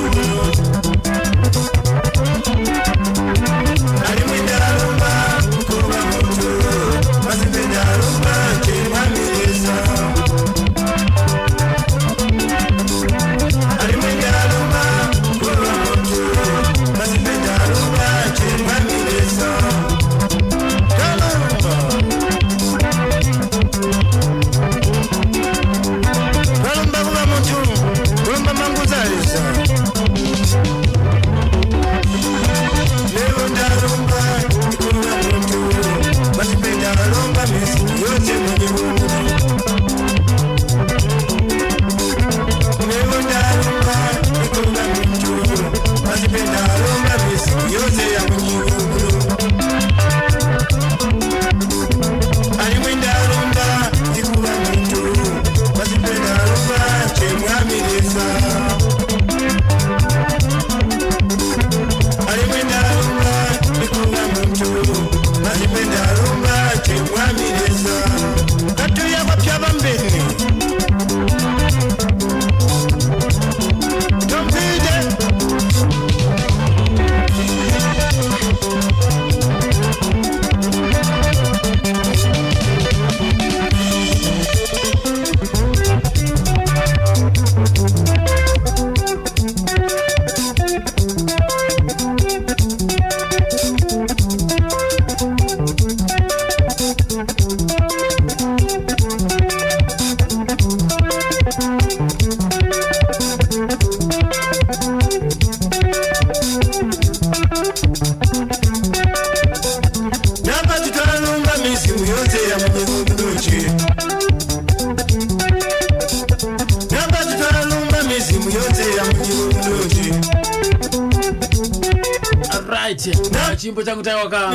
chimbo changu tayo ka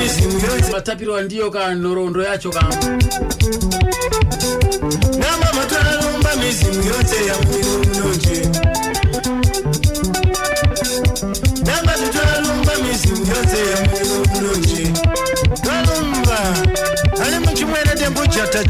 matapirwa ndiyo ka nhoroondo yacho ka namba matarumba mizimu yote ya munonje namba tutarumba mizimu yote ya munonje kalumba ali mchimwene dembo jata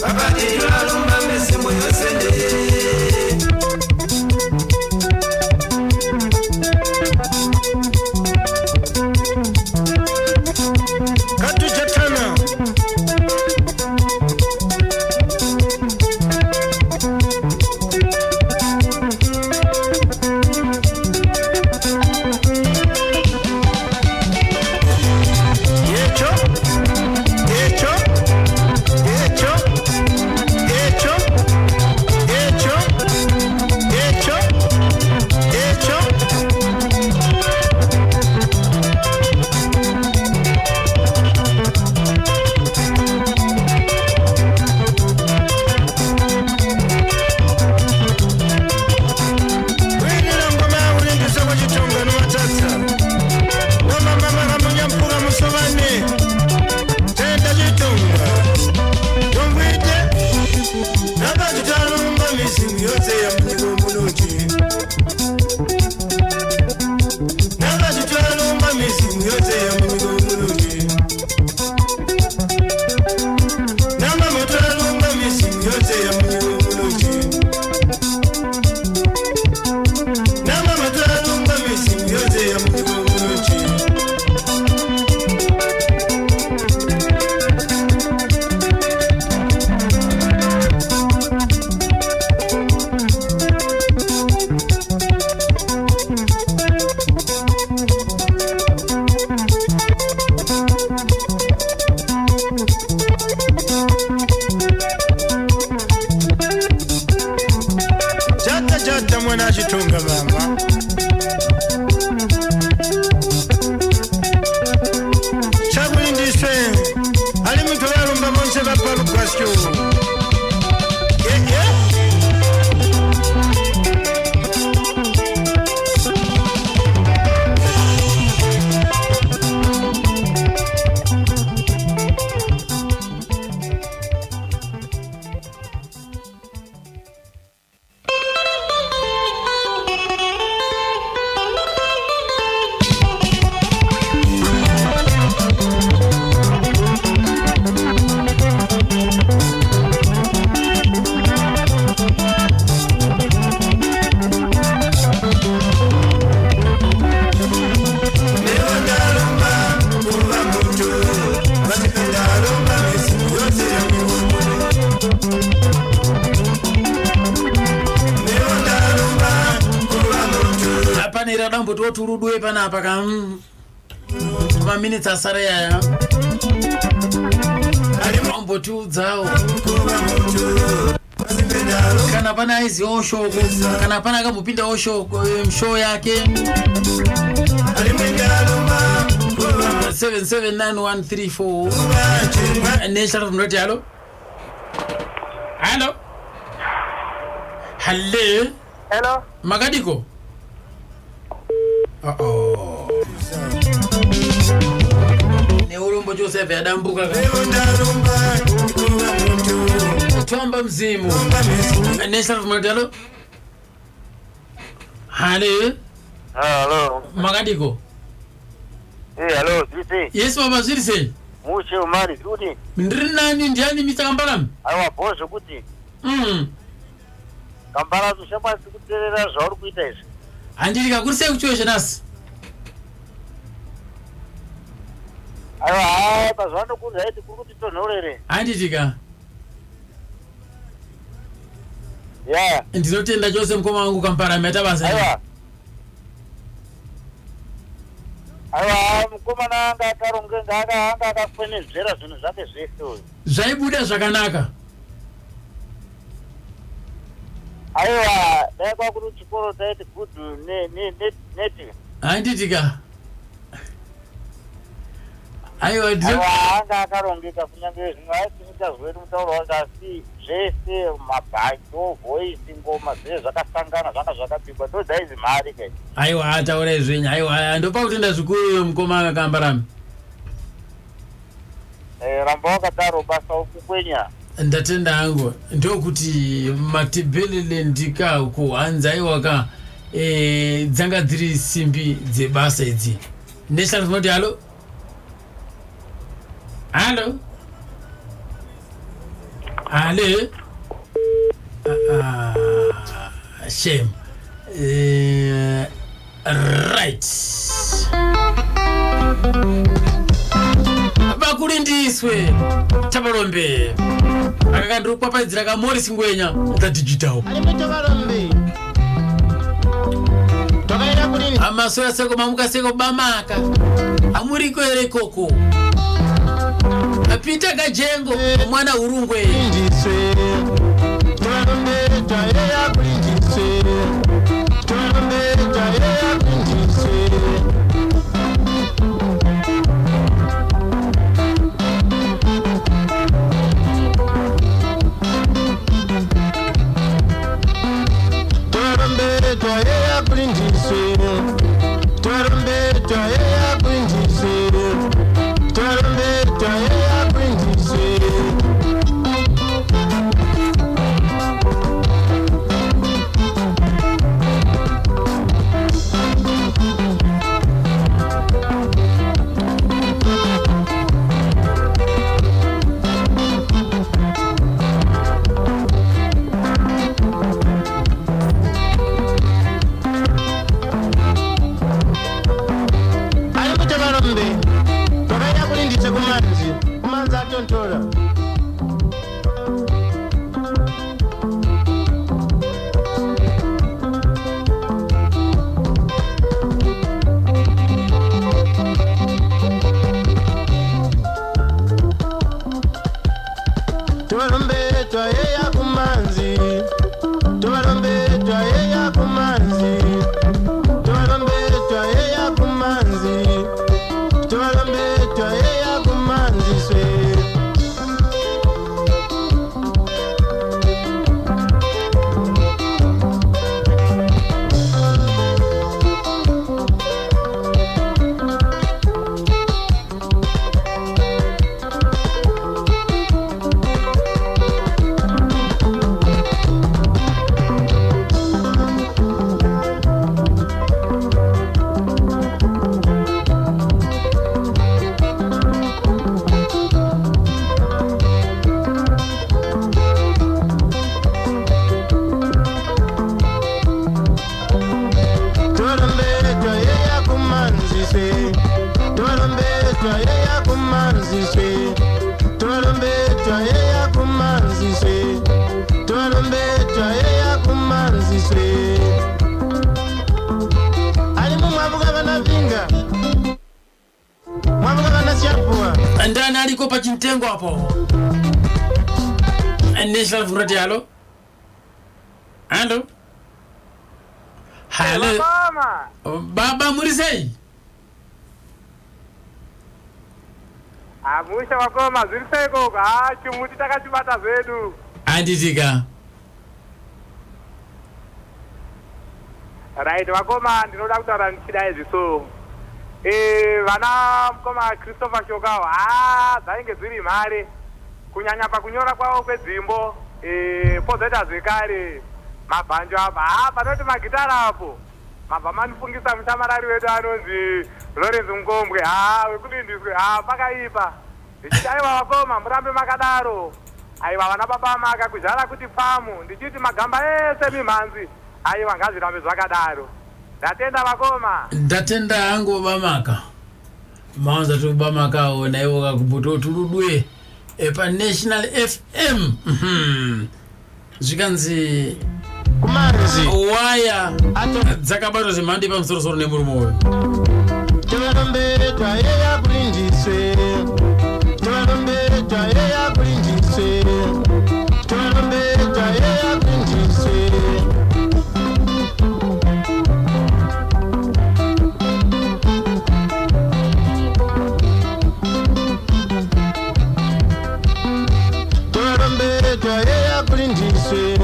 Abati tulalumba mesimu yosene ndotuludwe panapa ka minutes asara yaya mbotiudzawo kana pana aizi oshoko kana pana akamupinda oshoko mshow yake 779134 national mnoti halo halo hello Magadiko ne urumbo Joseph yadambuka Twamba mzimu national mnoti halo Magadiko hello Zirse. Yes baba Zirse. Mushe umari kuti. Ndrinani ndiani Mr. Kambaram? Aiwa boss kuti. Kambara tushamba sikuterera zvauri kuita izvi. Handiri kakurise kuchiweshe nasi. Aiwa pazvano kunzaiti kuri kuti tonhorere. Handitika. Yeah. Ndinotenda chose mukoma wangu Kambaram yatabasa. Aiwa mukomana anga akarongenga anga akafenezera zvinhu zvake zvese uyu. Zvaibuda zvakanaka. Aiwa dai kwakuti chikoro taiti good neti. Handitika. Aiwa anga akarongeka kunyange zvimwe aisinikazweri mutauro wake asi zvese mabhanjo voisi ngoma zvese zvakasangana zvanga zvakapigwa ndodzaizi mari kai. Aiwa ataura izvenyu aiwa ndopa kutenda zvikuru mukoma Kambaram. Ramba wakadaro basa ukukwenya. Ndatenda hangu ndokuti matebelele ndika kuhanza iwaka dzanga dziri simbi dzebasa idzi. National moti halo shame right bakulindiswe tabalombe akakandiri kupapaidzira kamorisi ngwenya the digital amasoya seko mamuka seko bamaka amuriko ere koko Peter Gajengo mwana urungwe mapinga mwavuka vana siyapuwa ndani aliko pa chintengo hapo National FM Radio. Halo halo halo baba murisei Amusha wakoma ziriseko chimuti takachibata zvedu anditika right wakoma ndinoda kutaura ndichidai zviso vana mukoma Christopher Shokawo dzainge dziri mhare kunyanya pakunyora kwavo kwedzimbo pozoita zvekare mabhanjo apa panoti magitara apo mabva manifungisa mushamarari wedu anonzi Lawrence Mukombwe wekudindiswe pakaipa ndichiti aiwa vakoma murambe makadaro aiwa vana baba makakuzvara kuti pamu ndichiti magamba ese mimhanzi aiwa ngazvirambe zvakadaro ndatenda vakoma ndatenda hangu bamaka maanza tu bamaka ona iwo kakubuto tuludwe pa National FM zvikanzi kumanzi waya dzakabato zvemhandi pamusoro nemurumoyo tovaromberetwa yeya kulindiswe tovaromberetwa yeya kulindiswe tovaromberetwa yeya kulindiswe tovaromberetwa yeya kulindiswe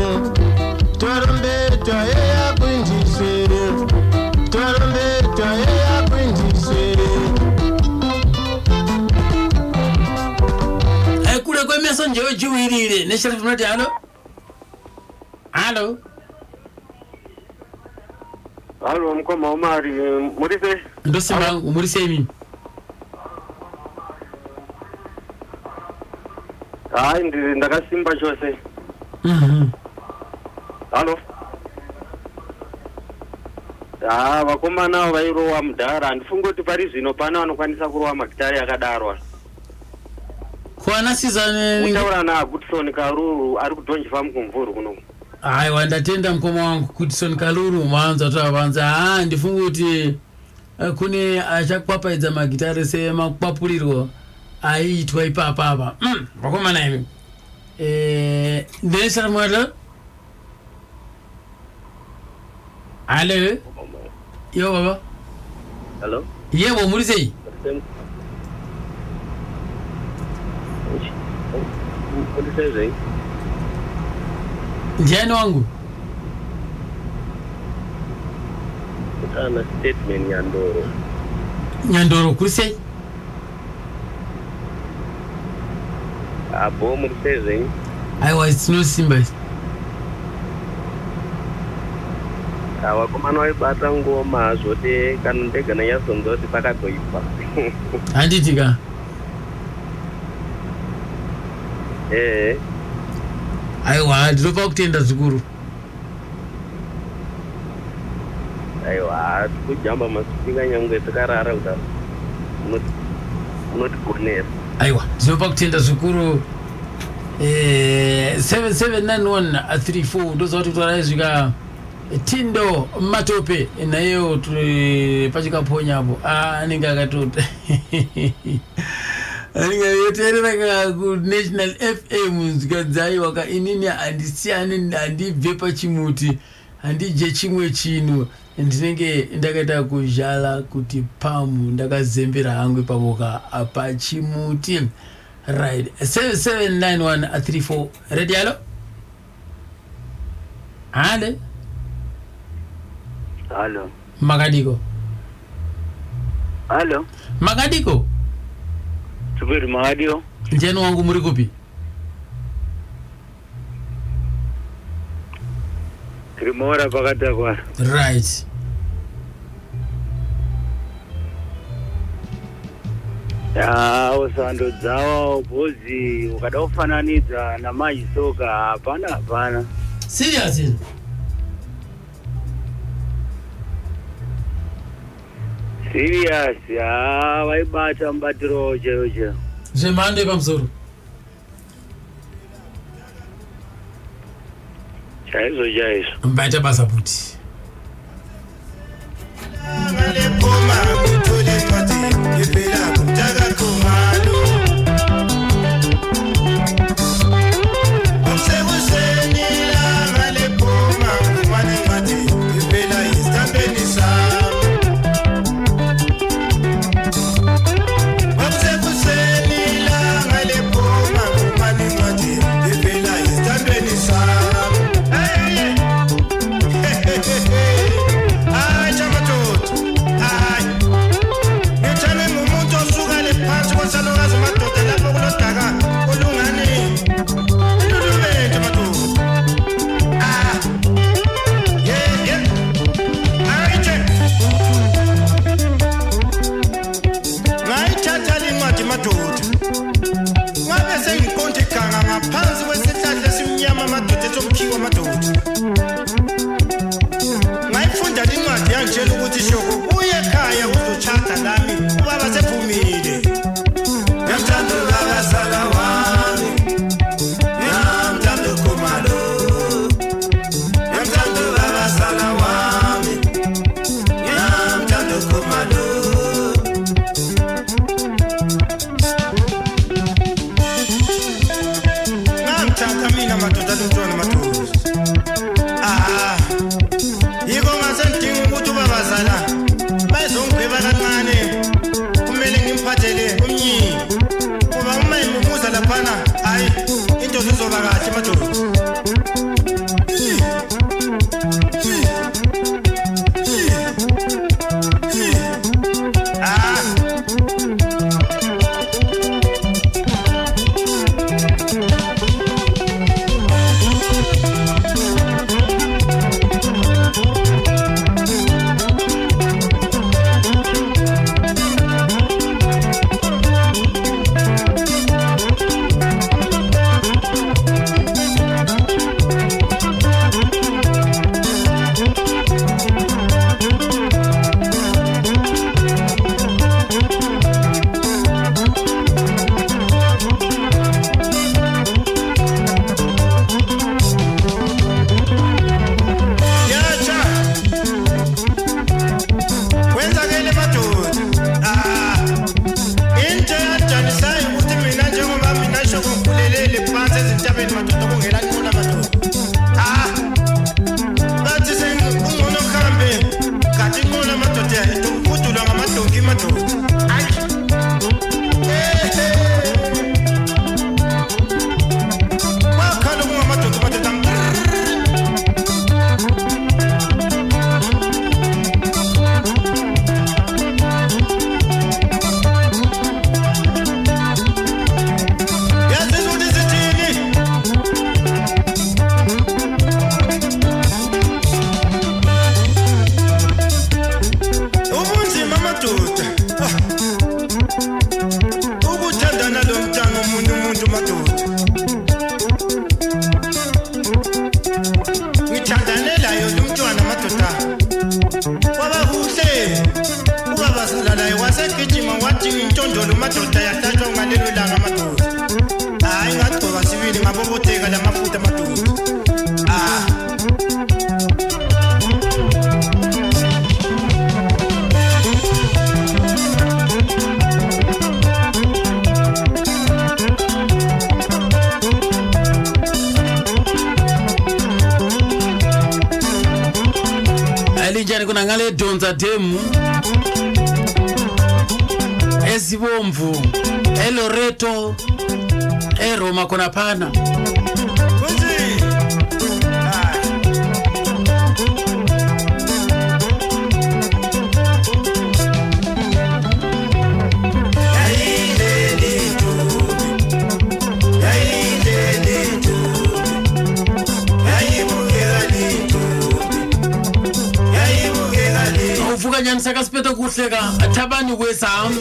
tovaromberetwa yeya kulindiswe tovaromberetwa yeya kulindiswe kule kwemeso njewe juwirire National FM Radio. Halo halo halo mkoma Omari murise ndosimbangu murise mimi ndiri ndakasimba chose halo vakomana vairowa mudhara handifungi kuti pari zvino pana vanokwanisa kurowa magitari akadarwa kwana sizane utaura naGoodson Kalulu ari kudhonjeva mukumvuri kuno aiwa ndatenda mukoma wangu Goodson Kalulu mwanza tavanza ndifunga kuti kune achakwapaidza magitari semakwapulirwo aiitwa ipapa vakomana imi National Radio. Halo yo baba halo yebo murisei ndiani wangu ana statement Nyandoro kurisei abo murisei aiwa it's no simba vakomana vaibata ngoma zvote kana ndega nanyazonza kuti pakagoipa handitika aiwa ndinopa kutenda zvikuru aiwa tikujamba masipika nyangwe tikarara kuda unotigonera aiwa ndinopa kutenda zvikuru 779134 ndozvati kutarai zvika Tindo Matope nayo tuli pachikaponya hapo anenge akatota anenge yoterera ku National FM zikadzai waka inini andisiyane andibve pachimuti andije chimwe chino ndinenge ndakaita kuzhala kuti pamu ndakazembera hangu paboka pachimuti right 779134 ready halo hale halo Magadiko. Halo Magadiko. Subiri Magadio. Njeno wangu muri kupi? Trimora pakata kwa. Right. Usando dzawo bhozi ukada kufananidza namayisoka hapana. Serious? Serious, vaibata mubatiro chero. Zvemhando yepamusoro. Chaizvo. Mbaita basa kuti. Ngale poma madoda. Kuna ngale donza demu ezibomvu eloreto eroma kona pana nyanisa kasipeta kuhleka athabani kwesam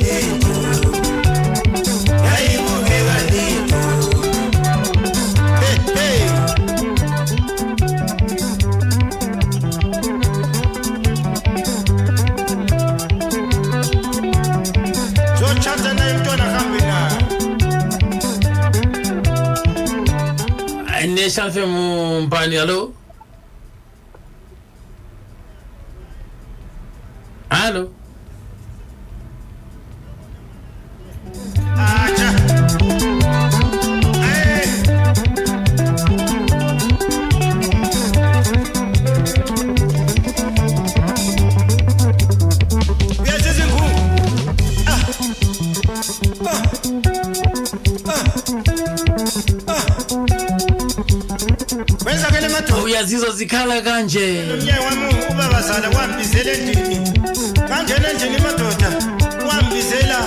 National FM Mbani, hello? Hello? Zizo zikhala kanje mnye wami ubabazala wambizele ndini kanjena njeni madoda wambizela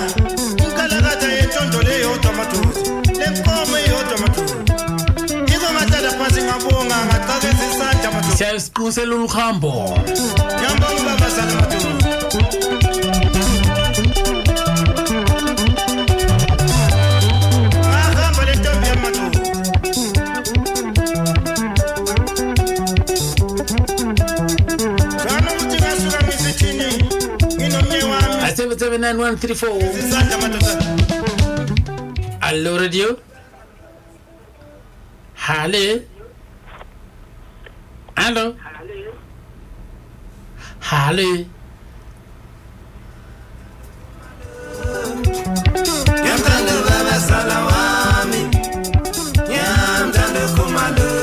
unkalakatha yentondo leyodwa madoda lenkomo eyodwa madoda yiko ngahlala phansi ngabonga ngaqakeza isandla madoda siyasiqusela uhambo ngiyambonga ubabazala madoda ahamba lentombi yamadoda I 79134. Hello radio. Hello. Hello. Hello. Yamtanda baba salawami. Yamtanda kumalo.